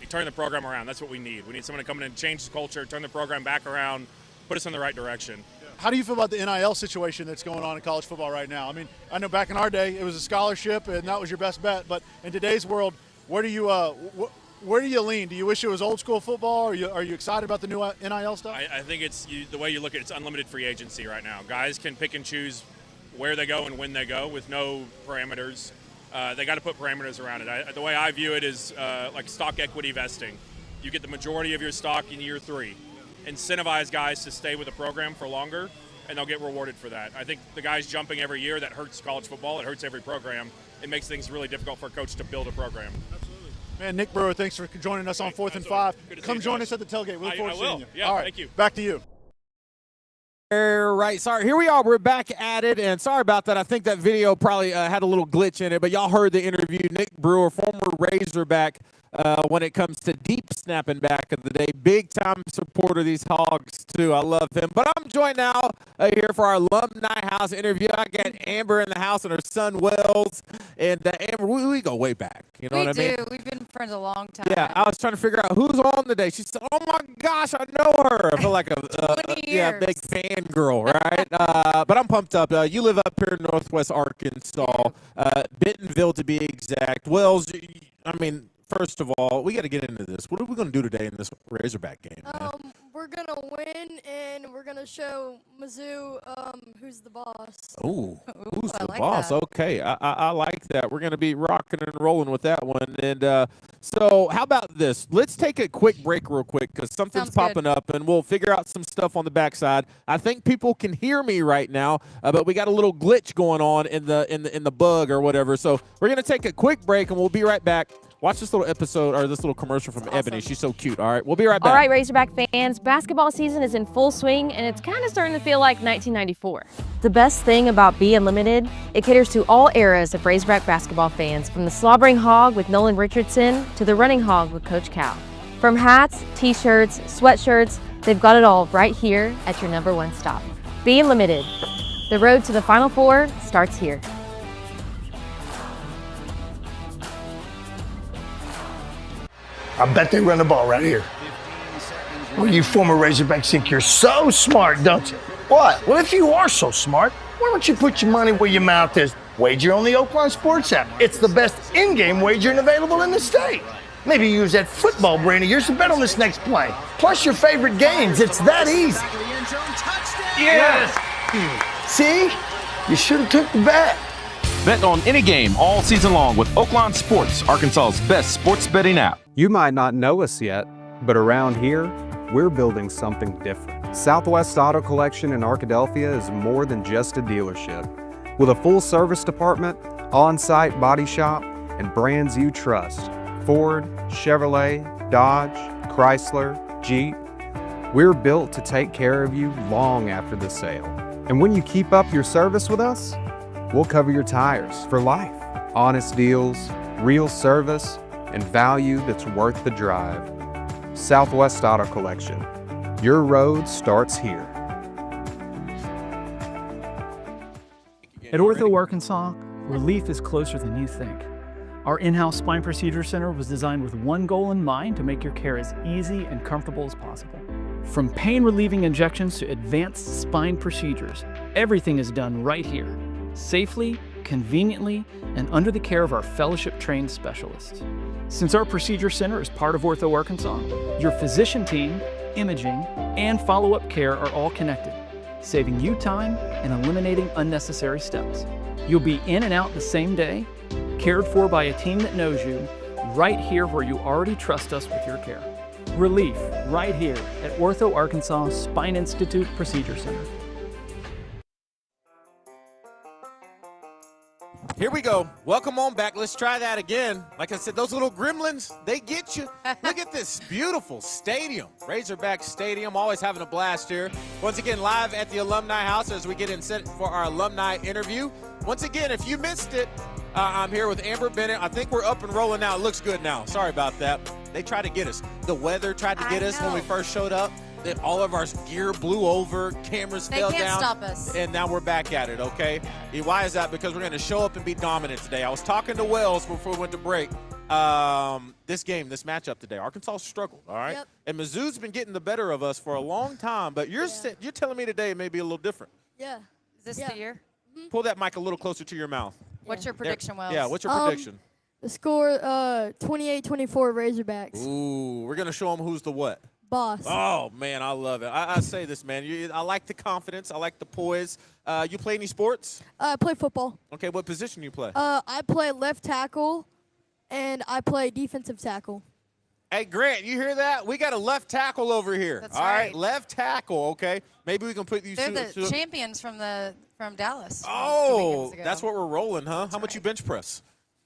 He turned the program around. That's what we need. We need someone to come in and change the culture, turn the program back around, put us in the right direction. How do you feel about the NIL situation that's going on in college football right now? I mean, I know back in our day it was a scholarship and that was your best bet, but in today's world, where do you lean? Do you wish it was old school football? Are you excited about the new NIL stuff? I think the way you look at it's unlimited free agency right now. Guys can pick and choose where they go and when they go with no parameters. They got to put parameters around it. The way I view it is like stock equity vesting. You get the majority of your stock in year 3. Incentivize guys to stay with the program for longer, and they'll get rewarded for that. I think the guys jumping every year, that hurts college football. It hurts every program. It makes things really difficult for a coach to build a program. Absolutely. Man, Nick Brewer, thanks for joining us on 4th and 5. Come join us at the tailgate. We look forward to seeing you. Yeah, all right, thank you. Back to you. Right, sorry. Here we are. We're back at it, and sorry about that. I think that video probably had a little glitch in it, but y'all heard the interview. Nick Brewer, former Razorback, when it comes to deep snapping back of the day. Big-time supporter of these Hogs, too. I love him. But I'm joined now here for our Alumni House interview. I got Amber in the house and her son, Wells. And Amber, we go way back. You know what I mean? We do. We've been friends a long time. Yeah, I was trying to figure out who's on today. She said, oh, my gosh, I know her. I feel like a big fan girl, right? But I'm pumped up. You live up here in Northwest Arkansas, Bentonville to be exact. Wells, I mean, first of all, we got to get into this. What are we going to do today in this Razorback game? We're going to win, and we're going to show MIZZOU who's the boss. Ooh, who's the like boss? that. Okay, I like that. We're going to be rocking and rolling with that one. And so how about this? Let's take a quick break real quick because something's popping up, and we'll figure out some stuff on the backside. I think people can hear me right now, but we got a little glitch going on in the bug or whatever. So we're going to take a quick break, and we'll be right back. Watch this little episode or this little commercial from Ebony. She's so cute. All right, we'll be right back. All right, Razorback fans, basketball season is in full swing, and it's kind of starting to feel like 1994. The best thing about Be Unlimited, it caters to all eras of Razorback basketball fans, from the slobbering hog with Nolan Richardson to the running hog with Coach Cal. From hats, t-shirts, sweatshirts, they've got it all right here at your #1 stop. Be Unlimited. The road to the Final Four starts here. I bet they run the ball right here. Well, you former Razorback think you're so smart, don't you? What? Well, if you are so smart, why don't you put your money where your mouth is? Wager on the Oaklawn Sports app. It's the best in-game wagering available in the state. Maybe use that football brain of yours to bet on this next play. Plus your favorite games. It's that easy. Yes! See? You should have took the bet. Bet on any game all season long with Oaklawn Sports, Arkansas's best sports betting app. You might not know us yet, but around here, we're building something different. Southwest Auto Collection in Arkadelphia is more than just a dealership. With a full service department, on-site body shop, and brands you trust: Ford, Chevrolet, Dodge, Chrysler, Jeep. We're built to take care of you long after the sale. And when you keep up your service with us, we'll cover your tires for life. Honest deals, real service, and value that's worth the drive. Southwest Auto Collection. Your road starts here. At Ortho Arkansas, relief is closer than you think. Our in-house spine procedure center was designed with one goal in mind: to make your care as easy and comfortable as possible. From pain-relieving injections to advanced spine procedures, everything is done right here, safely conveniently, and under the care of our fellowship-trained specialists. Since our procedure center is part of Ortho Arkansas, your physician team, imaging, and follow-up care are all connected, saving you time and eliminating unnecessary steps. You'll be in and out the same day, cared for by a team that knows you, right here where you already trust us with your care. Relief right here at Ortho Arkansas Spine Institute Procedure Center. Here we go. Welcome on back. Let's try that again. Like I said, those little gremlins, they get you. Look at this beautiful stadium. Razorback Stadium, always having a blast here. Once again, live at the Alumni House as we get in set for our alumni interview. Once again, if you missed it, I'm here with Amber Bennett. I think we're up and rolling now. It looks good now. Sorry about that. They tried to get us. The weather tried to get us when we first showed up. Then all of our gear blew over, cameras fell down. They can't stop us. And now we're back at it, okay? Why is that? Because we're going to show up and be dominant today. I was talking to Wells before we went to break. This matchup today, Arkansas struggled, all right? Yep. And Mizzou's been getting the better of us for a long time, but you're telling me today it may be a little different. Yeah. Is this the year? Pull that mic a little closer to your mouth. What's your prediction, Wells? Yeah, what's your prediction? The score, 28-24 Razorbacks. Ooh, we're going to show them who's the what? Boss. Oh, man, I love it. I say this, man. I like the confidence. I like the poise. You play any sports? I play football. Okay, what position you play? I play left tackle, and I play defensive tackle. Hey, Grant, you hear that? We got a left tackle over here. That's all right, right. Left tackle, okay? Maybe we can put you They're the champions from Dallas. Oh, 2 weekends ago. that's what we're rolling, huh? How much you bench press?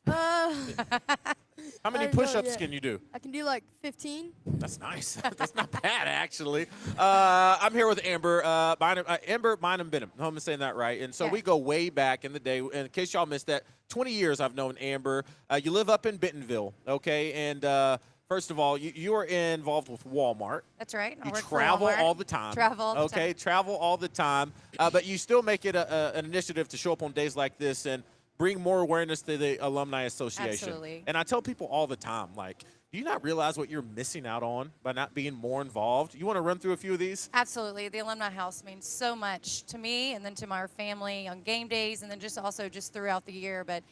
How many push-ups can you do? I can do like 15. That's nice. That's not bad, actually. I'm here with Amber Bynum Benham. I hope I'm saying that right. And so we go way back in the day. And in case y'all missed that, 20 years I've known Amber. You live up in Bentonville, okay? And first of all, you are involved with Walmart. That's right. You travel all the time. Travel all the time. But you still make it an initiative to show up on days like this and bring more awareness to the Alumni Association. Absolutely. And I tell people all the time, like, do you not realize what you're missing out on by not being more involved? You want to run through a few of these? Absolutely. The Alumni House means so much to me and then to my family on game days and then just throughout the year. But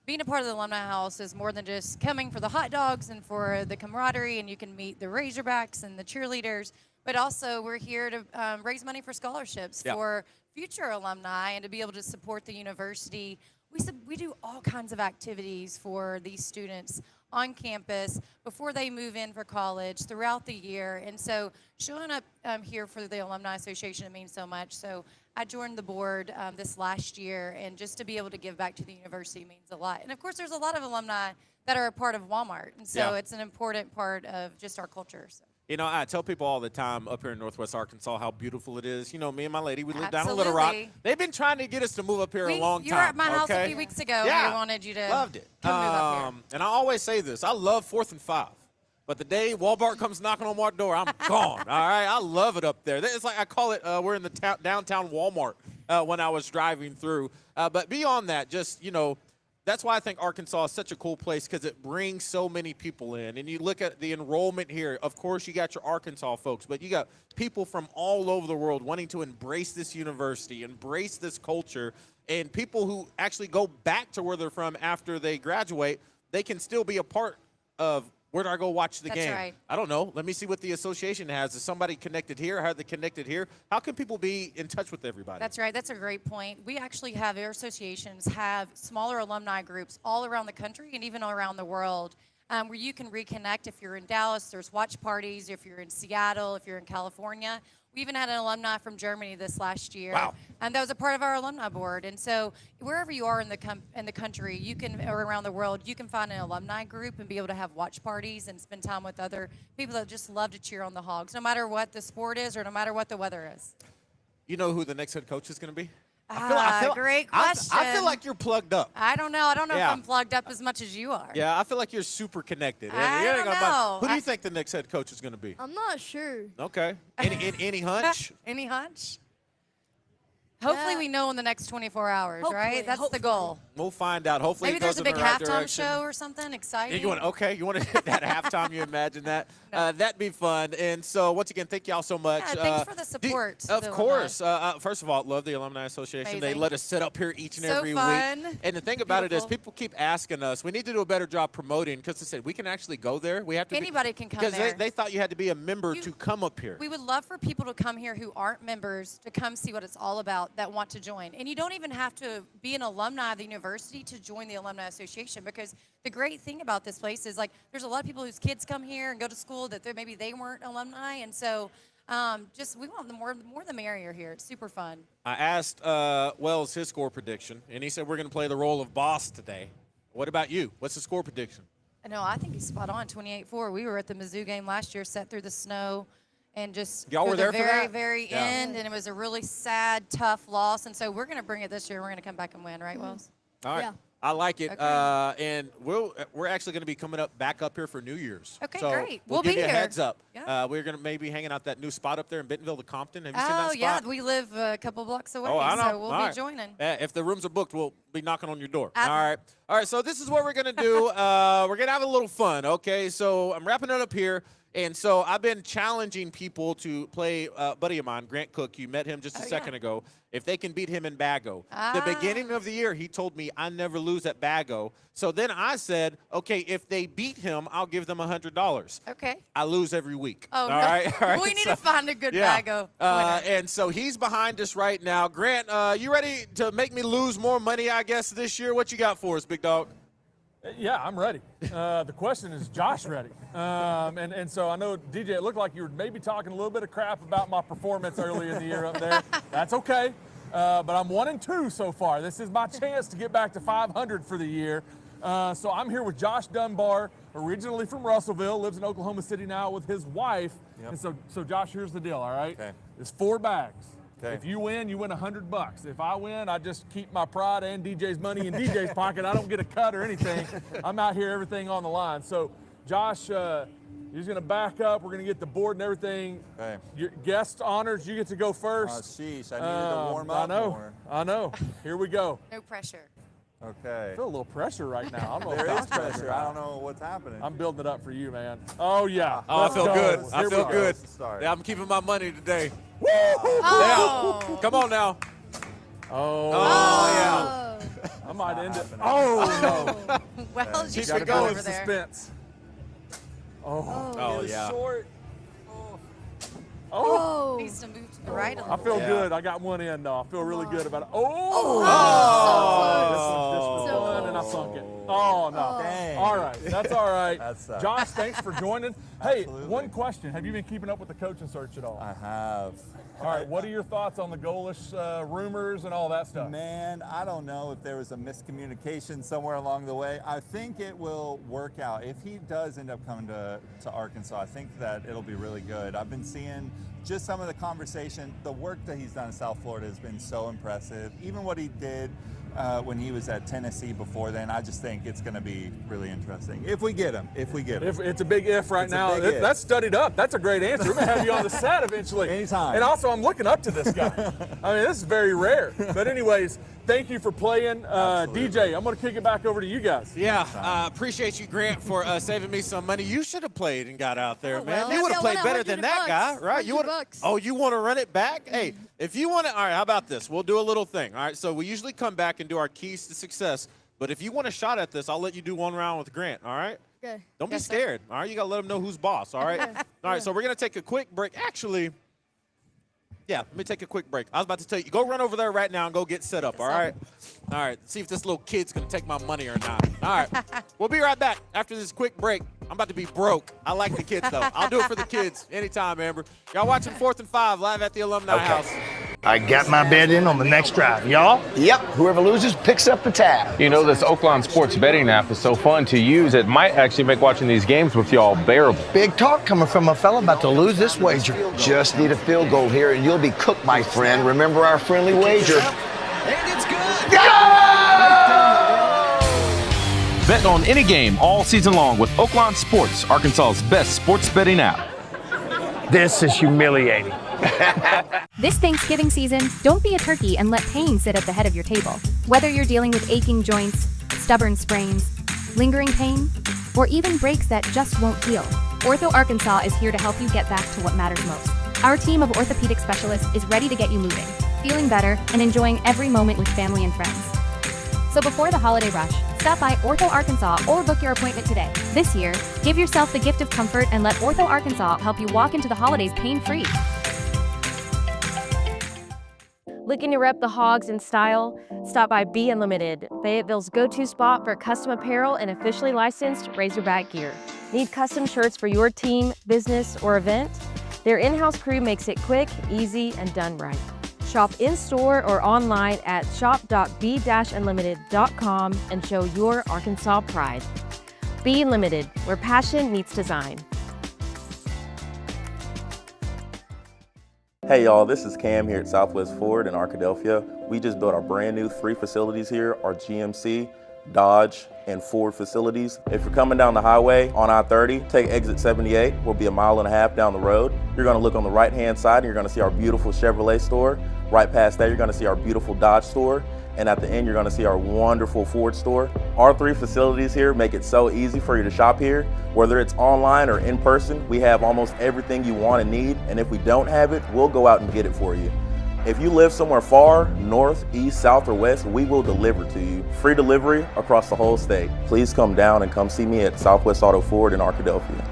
being a part of the Alumni House is more than just coming for the hot dogs and for the camaraderie, and you can meet the Razorbacks and the cheerleaders. But also we're here to raise money for scholarships for future alumni and to be able to support the university. We do all kinds of activities for these students on campus before they move in for college throughout the year. And so showing up here for the Alumni Association, it means so much. So I joined the board this last year, and just to be able to give back to the university means a lot. And, of course, there's a lot of alumni that are a part of Walmart. And so it's an important part of just our culture. So. You know, I tell people all the time up here in Northwest Arkansas how beautiful it is. You know, me and my lady, we live down in Little Rock. They've been trying to get us to move up here a long time. You were at my house a few weeks ago. Yeah. We wanted you to Loved it. come move up here. And I always say this. I love 4th and 5. But the day Walmart comes knocking on my door, I'm gone. All right? I love it up there. It's like I call it we're in the downtown Walmart when I was driving through. But beyond that, just, you know, that's why I think Arkansas is such a cool place, because it brings so many people in. And you look at the enrollment here. Of course, you got your Arkansas folks, but you got people from all over the world wanting to embrace this university, embrace this culture, and people who actually go back to where they're from after they graduate, they can still be a part of where do I go watch the game? Right. I don't know. Let me see what the association has. Is somebody connected here? How are they connected here? How can people be in touch with everybody? That's right. That's a great point. We actually have, our associations have smaller alumni groups all around the country and even all around the world where you can reconnect. If you're in Dallas, there's watch parties. If you're in Seattle, if you're in California. We even had an alumni from Germany this last year. Wow. And that was a part of our alumni board. And so wherever you are in the country, you can, or around the world, you can find an alumni group and be able to have watch parties and spend time with other people that just love to cheer on the Hogs, no matter what the sport is or no matter what the weather is. You know who the next head coach is going to be? Great question. I feel like you're plugged up. I don't know. I don't know if I'm plugged up as much as you are. Yeah, I feel like you're super connected. I don't know. Who do you think the next head coach is going to be? I'm not sure. Okay. Any hunch? Any hunch? Hopefully we know in the next 24 hours, right? That's the goal. We'll find out. Hopefully, Maybe it goes there's a in big the right halftime direction. show or something exciting. You want to hit that halftime? You imagine that? That'd be fun. And so once again, thank y'all so much. Yeah, thanks for the support. Of the course. First of all, love the Alumni Association. Amazing. They let us sit up here each and So every fun. week. And the thing about it is, people keep asking us. We need to do a better job promoting because they said we can actually go there. We have to. Anybody can come because there. they thought you had to be a member to come up here. We would love for people to come here who aren't members to come see what it's all about, that want to join. And you don't even have to be an alumni of the university to join the Alumni Association, because the great thing about this place is, like, there's a lot of people whose kids come here and go to school that maybe they weren't alumni. And so we want the more the merrier here. It's super fun. I asked Wells his score prediction, and he said we're going to play the role of boss today. What about you? What's the score prediction? No, I think he's spot on, 28-4. We were at the MIZZOU game last year, set through the snow, and just Y'all were there the for very, that? very end, and it was a really sad, tough loss. And so we're going to bring it this year. We're going to come back and win, right, Wells? All right. Yeah. I like it. Okay. And we're actually going to be coming back up here for New Year's. Okay, so great. We'll We'll give be you a here. heads up. Yeah. We're going to maybe hanging out that new spot up there in Bentonville, the Compton. Have you seen that Oh, spot? yeah. We live a couple blocks away, Oh, I know. so we'll All be right. joining. If the rooms are booked, we'll be knocking on your door. All right. All right, so this is what we're going to do. We're going to have a little fun, okay? So I'm wrapping it up here. And so I've been challenging people to play a buddy of mine, Grant Cook. You met him just a second ago. If they can beat him in Bago. The beginning of the year, he told me I never lose at Bago. So then I said, okay, if they beat him, I'll give them $100. Okay. I lose every week. Oh, all no. right? All right? We need to find a good Bago winner. And so he's behind us right now. Grant, you ready to make me lose more money, I guess, this year? What you got for us, big dog? Yeah, I'm ready. The question is, Josh ready? And so I know, DJ, it looked like you were maybe talking a little bit of crap about my performance early in the year up there. That's okay. But I'm 1-2 so far. This is my chance to get back to 500 for the year. So I'm here with Josh Dunbar, originally from Russellville, lives in Oklahoma City now with his wife. Yep. And so Josh, here's the deal, all right? Okay. It's 4 bags. Okay. If you win, you win $100. If I win, I just keep my pride and DJ's money in DJ's pocket. I don't get a cut or anything. I'm out here, everything on the line. So, Josh, you're just going to back up. We're going to get the board and everything. Okay. Your guest honors, you get to go first. Sheesh, I needed to warm up more. I know. Here we go. No pressure. Okay. I feel a little pressure right now. I don't know if There is Josh does pressure. or I not. don't know what's happening. I'm building it up for you, man. Oh, yeah. Oh, I feel good. I Here we feel go. good. Start. Yeah, I'm keeping my money today. Oh. Yeah. Come on now. Oh, yeah. I might end it. Oh, no. Well, you Keep should it go going. over there. Suspense. Oh, yeah. Short. Oh. Needs to move to the right a I little feel bit. good. I got one in, though. I feel really good about it. Oh! This was fun, and I sunk it. Oh, no. Dang. All right. That's all right. That sucks. Josh, thanks for joining. Hey, one question. Have you been keeping up with the coaching search at all? I have. All right. What are your thoughts on the Golesh rumors and all that stuff? Man, I don't know if there was a miscommunication somewhere along the way. I think it will work out. If he does end up coming to Arkansas, I think that it'll be really good. I've been seeing just some of the conversation. The work that he's done in South Florida has been so impressive. Even what he did when he was at Tennessee before then, I just think it's going to be really interesting. If we get him. If we get him. It's a big if right It's a now. big if. That's studied up. That's a great answer. We're going to have you on the set eventually. Anytime. And also, I'm looking up to this guy. I mean, this is very rare. But anyways, thank you for playing. DJ, I'm going to kick it back over to you guys. Yeah, appreciate you, Grant, for saving me some money. You should have played and got out there, man. well, You would maybe have I played won better than that guy, right? You would. $100. Oh, you want to run it back? Hey, if you want to, all right. How about this? We'll do a little thing. All right. So we usually come back and do our keys to success. But if you want a shot at this, I'll let you do one round with Grant. All right. Okay. Don't be scared. All right. You got to let him know who's boss. All right. All right. So we're gonna take a quick break. Actually. Yeah, let me take a quick break. I was about to tell you, go run over there right now and go get set up, all right? All right, see if this little kid's going to take my money or not. All right, we'll be right back after this quick break. I'm about to be broke. I like the kids, though. I'll do it for the kids anytime, Amber. Y'all watching 4th and 5 live at the Alumni House. I got my bet in on the next drive. Y'all? Yep. Whoever loses picks up the tab. You know, this Oakland Sports betting app is so fun to use, it might actually make watching these games with y'all bearable. Big talk coming from a fella about to lose this wager. Just need a field goal here and you'll be cooked, my friend. Remember our friendly wager. And it's good. Bet on any game all season long with Oakland Sports, Arkansas's best sports betting app. This is humiliating. This Thanksgiving season, don't be a turkey and let pain sit at the head of your table. Whether you're dealing with aching joints, stubborn sprains, lingering pain, or even breaks that just won't heal, Ortho Arkansas is here to help you get back to what matters most. Our team of orthopedic specialists is ready to get you moving, feeling better, and enjoying every moment with family and friends. So before the holiday rush, stop by Ortho Arkansas or book your appointment today. This year, give yourself the gift of comfort and let Ortho Arkansas help you walk into the holidays pain-free. Looking to rep the Hogs in style? Stop by Be Unlimited, Fayetteville's go-to spot for custom apparel and officially licensed Razorback gear. Need custom shirts for your team, business, or event? Their in-house crew makes it quick, easy, and done right. Shop in-store or online at shop.be-unlimited.com and show your Arkansas pride. Be Unlimited, where passion meets design. Hey y'all, this is Cam here at Southwest Ford in Arkadelphia. We just built our brand new 3 facilities here, our GMC, Dodge, and Ford facilities. If you're coming down the highway on I-30, take exit 78. We'll be a mile and a half down the road. You're gonna look on the right-hand side and you're gonna see our beautiful Chevrolet store. Right past that, you're gonna see our beautiful Dodge store. And at the end, you're gonna see our wonderful Ford store. Our 3 facilities here make it so easy for you to shop here. Whether it's online or in person, we have almost everything you want and need. And if we don't have it, we'll go out and get it for you. If you live somewhere far, north, east, south, or west, we will deliver to you. Free delivery across the whole state. Please come down and come see me at Southwest Auto Ford in Arkadelphia.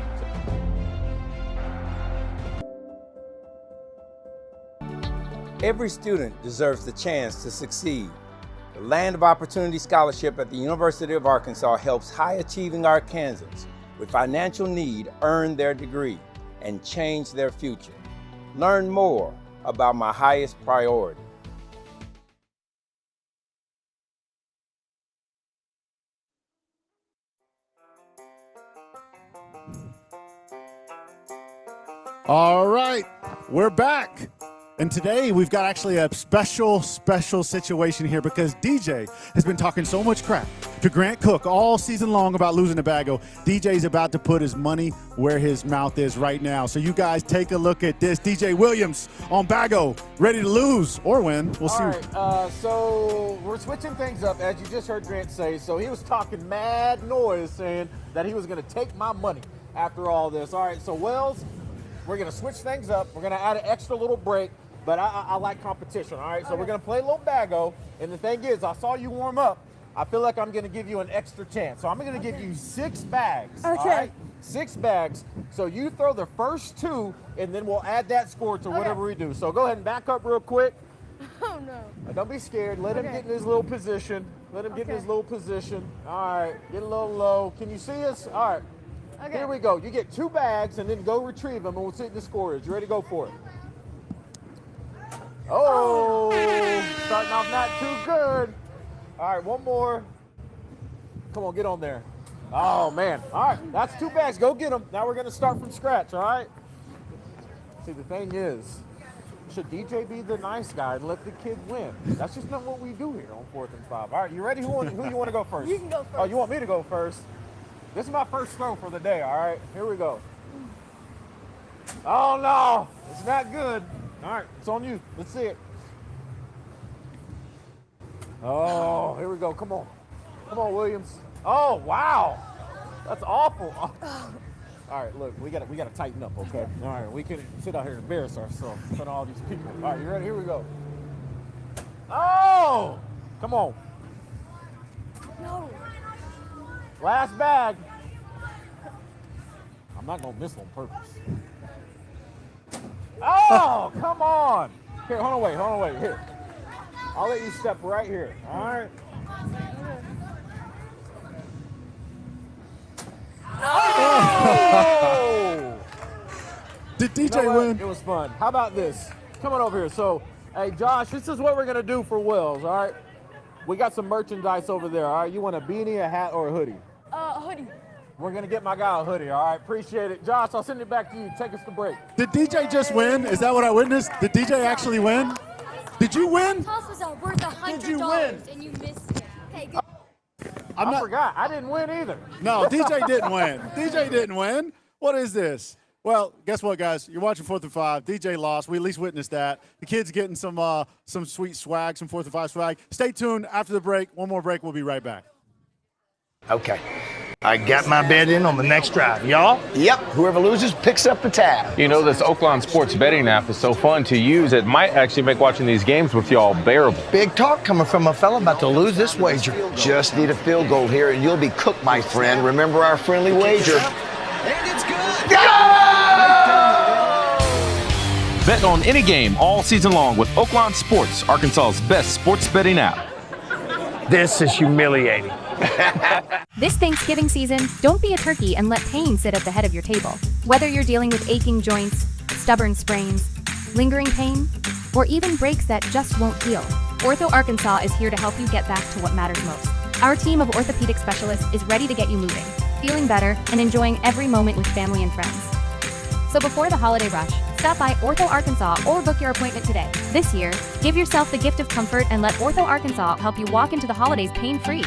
Every student deserves the chance to succeed. The Land of Opportunity Scholarship at the University of Arkansas helps high-achieving Arkansans with financial need earn their degree and change their future. Learn more about my highest priority. All right, we're back. And today we've got actually a special situation here because DJ has been talking so much crap to Grant Cook all season long about losing to Bago. DJ's about to put his money where his mouth is right now. So you guys take a look at this. DJ Williams on Bago, ready to lose or win. We'll see. All right, so we're switching things up, as you just heard Grant say. So he was talking mad noise saying that he was going to take my money after all this. All right, so Wells, we're going to switch things up. We're going to add an extra little break. But I like competition, all right? So we're going to play a little Bago. And the thing is, I saw you warm up. I feel like I'm going to give you an extra chance. So I'm going to give you 6 bags, all right? 6 bags. So you throw the first 2, and then we'll add that score to whatever we do. So go ahead and back up real quick. Oh, no. Don't be scared. Let him get in his little position. Let him get in his little position. All right, get a little low. Can you see us? All right. Okay. Here we go. You get 2 bags, and then go retrieve them, and we'll see what the score is. You ready to go for it? Oh, starting off not too good. All right, one more. Come on, get on there. Oh, man. All right, that's 2 bags. Go get them. Now we're going to start from scratch, all right? See, the thing is, should DJ be the nice guy and let the kid win? That's just not what we do here on 4th and 5. All right, you ready? Who you want to go first? You can go first. Oh, you want me to go first? This is my first throw for the day, all right? Here we go. Oh, no. It's not good. All right, it's on you. Let's see it. Oh, here we go. Come on. Come on, Williams. Oh, wow. That's awful. Oh. All right, look, we got to tighten up, okay? All right, we can sit out here and embarrass ourselves in front of all these people. All right, you ready? Here we go. Oh! Come on. No. Last bag. I'm not going to miss on purpose. Oh, come on. Here, hold on, wait. Here. I'll let you step right here. All right. Oh! Did DJ win? It was fun. How about this? Come on over here. So, hey, Josh, this is what we're going to do for Wells, all right? We got some merchandise over there, all right? You want a beanie, a hat, or a hoodie? Hoodie. We're going to get my guy a hoodie, all right? Appreciate it. Josh, I'll send it back to you. Take us to break. Did DJ just win? Is that what I witnessed? Did DJ actually win? Did you win? Toss was worth $100 and you missed it. Hey, go. I forgot. I didn't win either. No, DJ didn't win. DJ didn't win. What is this? Well, guess what, guys? You're watching 4th and 5. DJ lost. We at least witnessed that. The kid's getting some sweet swag, some 4th and 5 swag. Stay tuned after the break. One more break. We'll be right back. Okay. I got my bet in on the next drive. Y'all? Yep. Whoever loses picks up the tab. You know, this Oaklawn Sports betting app is so fun to use, it might actually make watching these games with y'all bearable. Big talk coming from a fella about to lose this wager. Just need a field goal here and you'll be cooked, my friend. Remember our friendly wager. And it's good! Bet on any game all season long with Oaklawn Sports, Arkansas's best sports betting app. This is humiliating. This Thanksgiving season, don't be a turkey and let pain sit at the head of your table. Whether you're dealing with aching joints, stubborn sprains, lingering pain, or even breaks that just won't heal, Ortho Arkansas is here to help you get back to what matters most. Our team of orthopedic specialists is ready to get you moving, feeling better, and enjoying every moment with family and friends. So before the holiday rush, stop by Ortho Arkansas or book your appointment today. This year, give yourself the gift of comfort and let Ortho Arkansas help you walk into the holidays pain-free.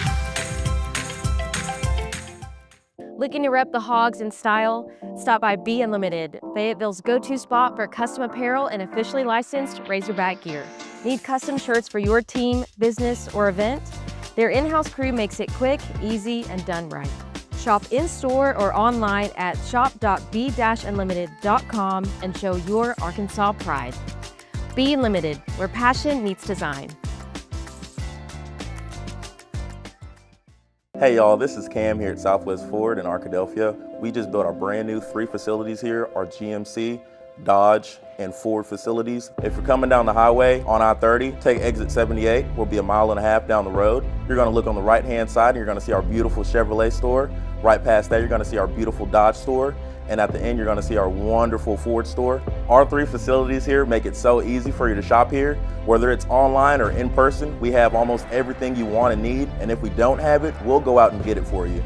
Looking to rep the Hogs in style? Stop by Be Unlimited, Fayetteville's go-to spot for custom apparel and officially licensed Razorback gear. Need custom shirts for your team, business, or event? Their in-house crew makes it quick, easy, and done right. Shop in-store or online at shop.be-unlimited.com and show your Arkansas pride. Be Unlimited, where passion meets design. Hey y'all, this is Cam here at Southwest Ford in Arkadelphia. We just built our brand new 3 facilities here, our GMC, Dodge, and Ford facilities. If you're coming down the highway on I-30, take exit 78. We'll be 1.5 miles down the road. You're gonna look on the right-hand side and you're gonna see our beautiful Chevrolet store. Right past that, you're gonna see our beautiful Dodge store. And at the end, you're gonna see our wonderful Ford store. Our 3 facilities here make it so easy for you to shop here. Whether it's online or in person, we have almost everything you want and need. And if we don't have it, we'll go out and get it for you.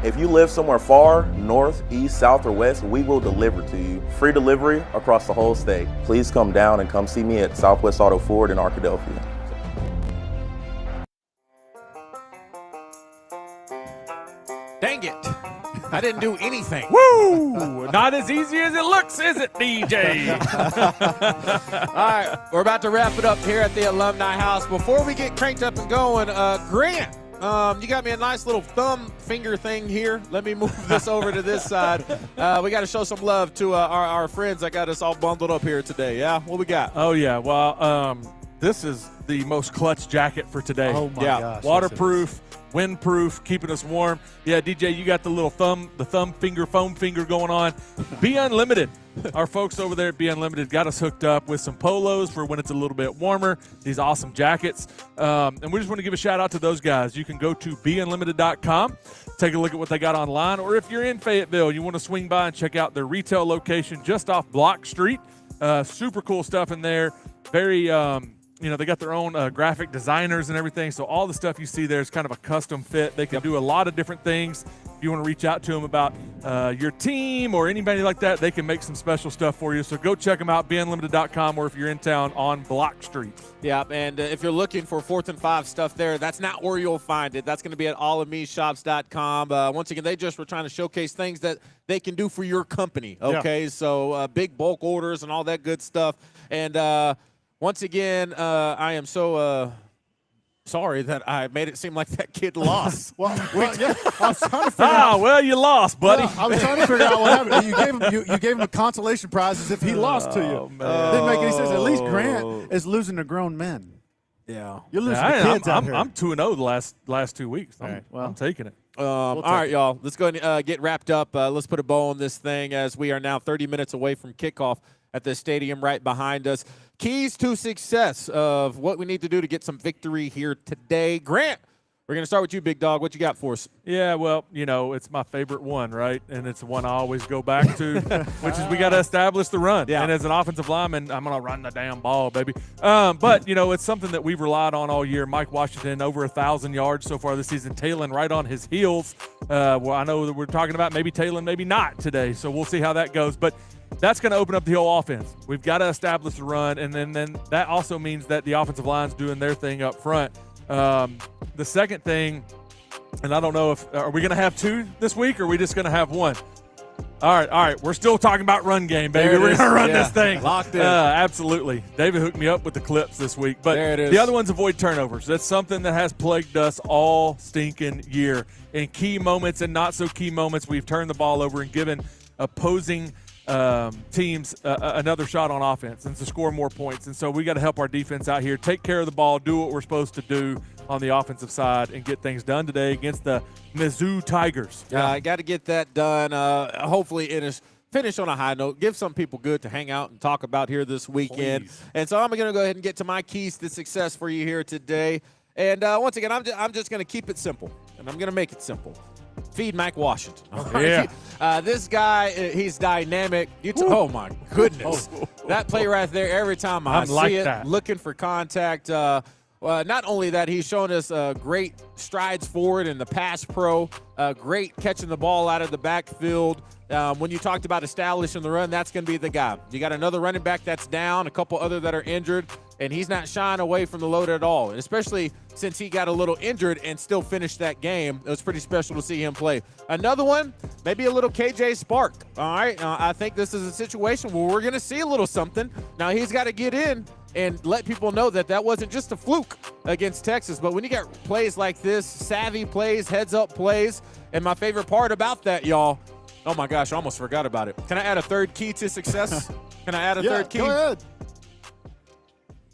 If you live somewhere far, north, east, south, or west, we will deliver to you. Free delivery across the whole state. Please come down and come see me at Southwest Auto Ford in Arkadelphia. Dang it. I didn't do anything. Woo! Not as easy as it looks, is it, DJ? All right, we're about to wrap it up here at the Alumni House. Before we get cranked up and going, Grant, you got me a nice little thumb finger thing here. Let me move this over to this side. We got to show some love to our friends that got us all bundled up here today. Yeah, what we got? Oh, yeah. Well, this is the most clutch jacket for today. Oh, my gosh. Waterproof. Windproof, keeping us warm. Yeah, DJ, you got the little foam finger going on. Be Unlimited. Our folks over there at Be Unlimited got us hooked up with some polos for when it's a little bit warmer, these awesome jackets. And we just want to give a shout out to those guys. You can go to beunlimited.com, take a look at what they got online, or if you're in Fayetteville, you want to swing by and check out their retail location just off Block Street. Super cool stuff in there. Very they got their own graphic designers and everything, so all the stuff you see there is kind of a custom fit. They can do a lot of different things. If you want to reach out to them about your team or anybody like that, they can make some special stuff for you. So go check them out, beunlimited.com, or if you're in town, on Block Street. Yeah, and if you're looking for 4th and 5 stuff there, that's not where you'll find it. That's going to be at allofmeshops.com. Once again, they just were trying to showcase things that they can do for your company, okay? Yeah. So big bulk orders and all that good stuff. And once again, I am so sorry that I made it seem like that kid lost. well, yeah, I was trying to figure out. Well, you lost, buddy. Yeah, I was trying to figure out what happened. You gave him a consolation prize as if he lost to you. Man. Didn't make any sense. At least Grant is losing to grown men. Yeah. You're losing to kids out here. I'm 2-0 the last 2 weeks. I'm taking it. All right, y'all. Let's go and get wrapped up. Let's put a bow on this thing as we are now 30 minutes away from kickoff at the stadium right behind us. Keys to success of what we need to do to get some victory here today. Grant, we're going to start with you, big dog. What you got for us? Yeah, well, it's my favorite one, right? And it's the one I always go back to, which is we got to establish the run. Yeah. And as an offensive lineman, I'm going to run the damn ball, baby. But, it's something that we've relied on all year. Mike Washington, over 1,000 yards so far this season. Talon right on his heels. Well, I know that we're talking about maybe Talon, maybe not today. So we'll see how that goes. But that's going to open up the whole offense. We've got to establish the run, and then that also means that the offensive line's doing their thing up front. The second thing, and I don't know are we going to have 2 this week, or are we just going to have 1? All right. We're still talking about run game, baby. There it We're is. going to run Yeah. this thing. Locked in. Absolutely. David hooked me up with the clips this week. But There it is. the other one's avoid turnovers. That's something that has plagued us all stinking year. In key moments and not so key moments, we've turned the ball over and given opposing teams another shot on offense and to score more points. And so we got to help our defense out here, take care of the ball, do what we're supposed to do on the offensive side, and get things done today against the MIZZOU Tigers. I got to get that done. Hopefully finish on a high note. Give some people good to hang out and talk about here this weekend. Please. And so I'm going to go ahead and get to my keys to success for you here today. And once again, I'm just going to keep it simple, and I'm going to make it simple. Feed Mike Washington. Yeah. This guy, he's dynamic. Oh, my goodness. That play right there, every time I see it, looking for contact. Not only that, he's shown us great strides forward in the pass pro, great catching the ball out of the backfield. When you talked about establishing the run, that's going to be the guy. You got another running back that's down, a couple other that are injured, and he's not shying away from the load at all. And especially since he got a little injured and still finished that game, it was pretty special to see him play. Another one, maybe a little KJ spark. All right, I think this is a situation where we're going to see a little something. Now he's got to get in and let people know that that wasn't just a fluke against Texas. But when you get plays like this, savvy plays, heads-up plays, and my favorite part about that, y'all, oh, my gosh, I almost forgot about it. Can I add a third key to success? Can I add a third key? Go ahead.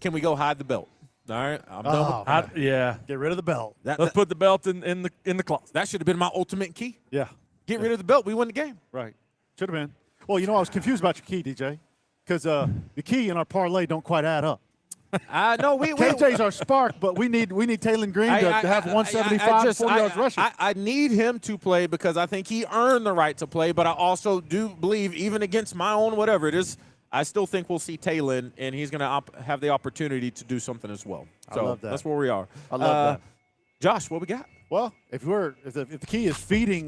Can we go hide the belt? All right, I'm done. Yeah. Get rid of the belt. Let's put the belt in the closet. That should have been my ultimate key. Yeah. Get rid of the belt. We win the game. Right. Should have been. Well, I was confused about your key, DJ, because the key and our parlay don't quite add up. No, KJ's our spark, but we need Taylon Green to have 175, 40 yards rushing. I need him to play because I think he earned the right to play, but I also do believe, even against my own whatever it is, I still think we'll see Taylon, and he's going to have the opportunity to do something as well. So I love that. That's where we are. I love that. Josh, what we got? Well, if the key is feeding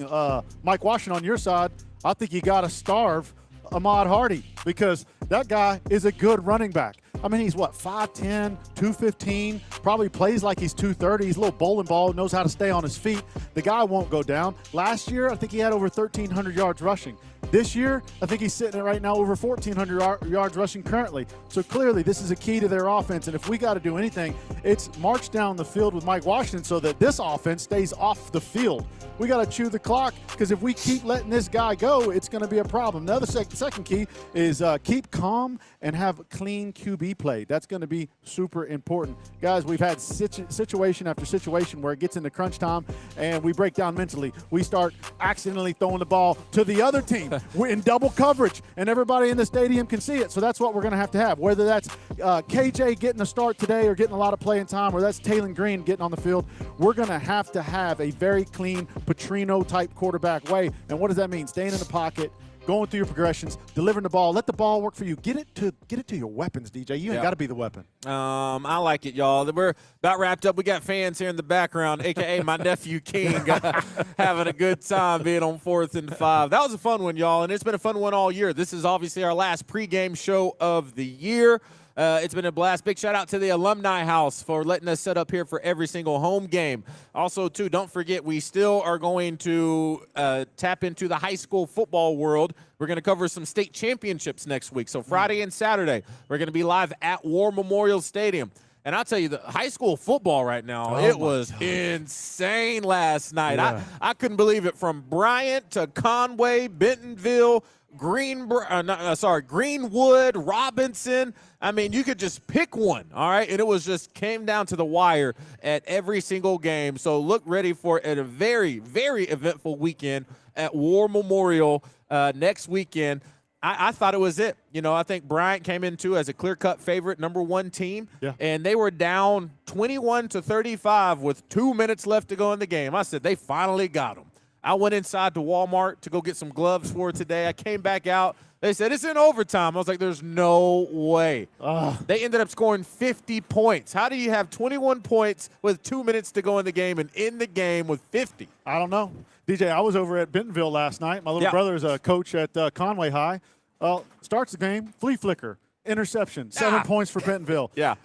Mike Washington on your side, I think you got to starve Ahmad Hardy, because that guy is a good running back. I mean, he's 5'10", 215, probably plays like he's 230. He's a little bowling ball, knows how to stay on his feet. The guy won't go down. Last year, I think he had over 1,300 yards rushing. This year, I think he's sitting at right now over 1,400 yards rushing currently. So clearly, this is a key to their offense. And if we got to do anything, it's march down the field with Mike Washington so that this offense stays off the field. We got to chew the clock, because if we keep letting this guy go, it's going to be a problem. The other second key is keep calm and have clean QB play. That's going to be super important. Guys, we've had situation after situation where it gets into crunch time and we break down mentally. We start accidentally throwing the ball to the other team. We're in double coverage, and everybody in the stadium can see it. So that's what we're going to have. Whether that's KJ getting a start today or getting a lot of playing time, or that's Taylon Green getting on the field, we're going to have a very clean Petrino-type quarterback way. And what does that mean? Staying in the pocket, going through your progressions, delivering the ball. Let the ball work for you. Get it to your weapons, DJ. You ain't got to be the weapon. I like it, y'all. We're about wrapped up. We got fans here in the background, a.k.a. my nephew King, having a good time being on 4th and 5. That was a fun one, y'all, and it's been a fun one all year. This is obviously our last pregame show of the year. It's been a blast. Big shout out to the Alumni House for letting us set up here for every single home game. Also, too, don't forget, we still are going to tap into the high school football world. We're going to cover some state championships next week. So Friday and Saturday, we're going to be live at War Memorial Stadium. And I'll tell you, the high school football right now, it was insane last night. Yeah. I couldn't believe it. From Bryant to Conway, Bentonville, Greenwood, Robinson. I mean, you could just pick one, all right? And it was just came down to the wire at every single game. So look ready for a very, very eventful weekend at War Memorial next weekend. I thought it was it. I think Bryant came into as a clear-cut favorite, #1 team, and they were down 21-35 with 2 minutes left to go in the game. I said, they finally got them. I went inside to Walmart to go get some gloves for today. I came back out. They said, it's in overtime. I was like, there's no way. They ended up scoring 50 points. How do you have 21 points with 2 minutes to go in the game and end the game with 50? I don't know. DJ, I was over at Bentonville last night. My little brother is a coach at Conway High. Starts the game, flea flicker, interception, 7 points for Bentonville. Yeah.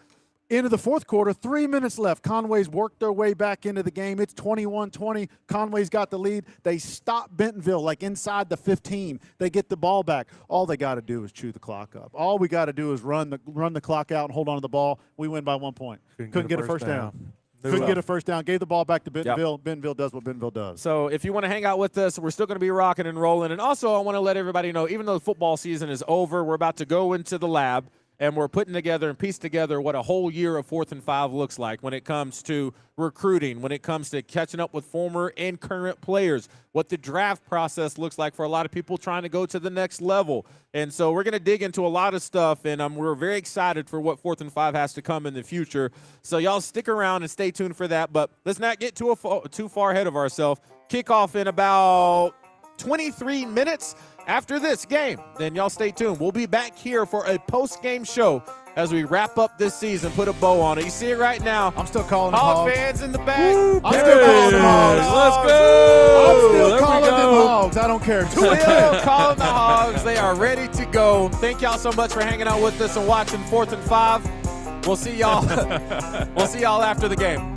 Into the fourth quarter, 3 minutes left. Conway's worked their way back into the game. It's 21-20. Conway's got the lead. They stop Bentonville like inside the 15. They get the ball back. All they got to do is chew the clock up. All we got to do is run the clock out and hold on to the ball. We win by 1 point. Couldn't get a first down. Couldn't get a first down. Gave the ball back to Bentonville. Yep. Bentonville does what Bentonville does. So if you want to hang out with us, we're still going to be rocking and rolling. And also, I want to let everybody know, even though the football season is over, we're about to go into the lab. And we're putting together and piece together what a whole year of 4th and 5 looks like when it comes to recruiting, when it comes to catching up with former and current players, what the draft process looks like for a lot of people trying to go to the next level. And so we're going to dig into a lot of stuff, and we're very excited for what 4th and 5 has to come in the future. So y'all stick around and stay tuned for that. But let's not get too far ahead of ourselves. Kickoff in about 23 minutes. After this game, then y'all stay tuned. We'll be back here for a post-game show as we wrap up this season, put a bow on it. You see it right now. I'm still calling them Hog Hogs. fans in the back. I'm still calling them Hogs. Let's go. I'm still There calling we them go. Hogs. I don't care. Still calling the Hogs. They are ready to go. Thank y'all so much for hanging out with us and watching 4th and 5. We'll see y'all. We'll see y'all after the game.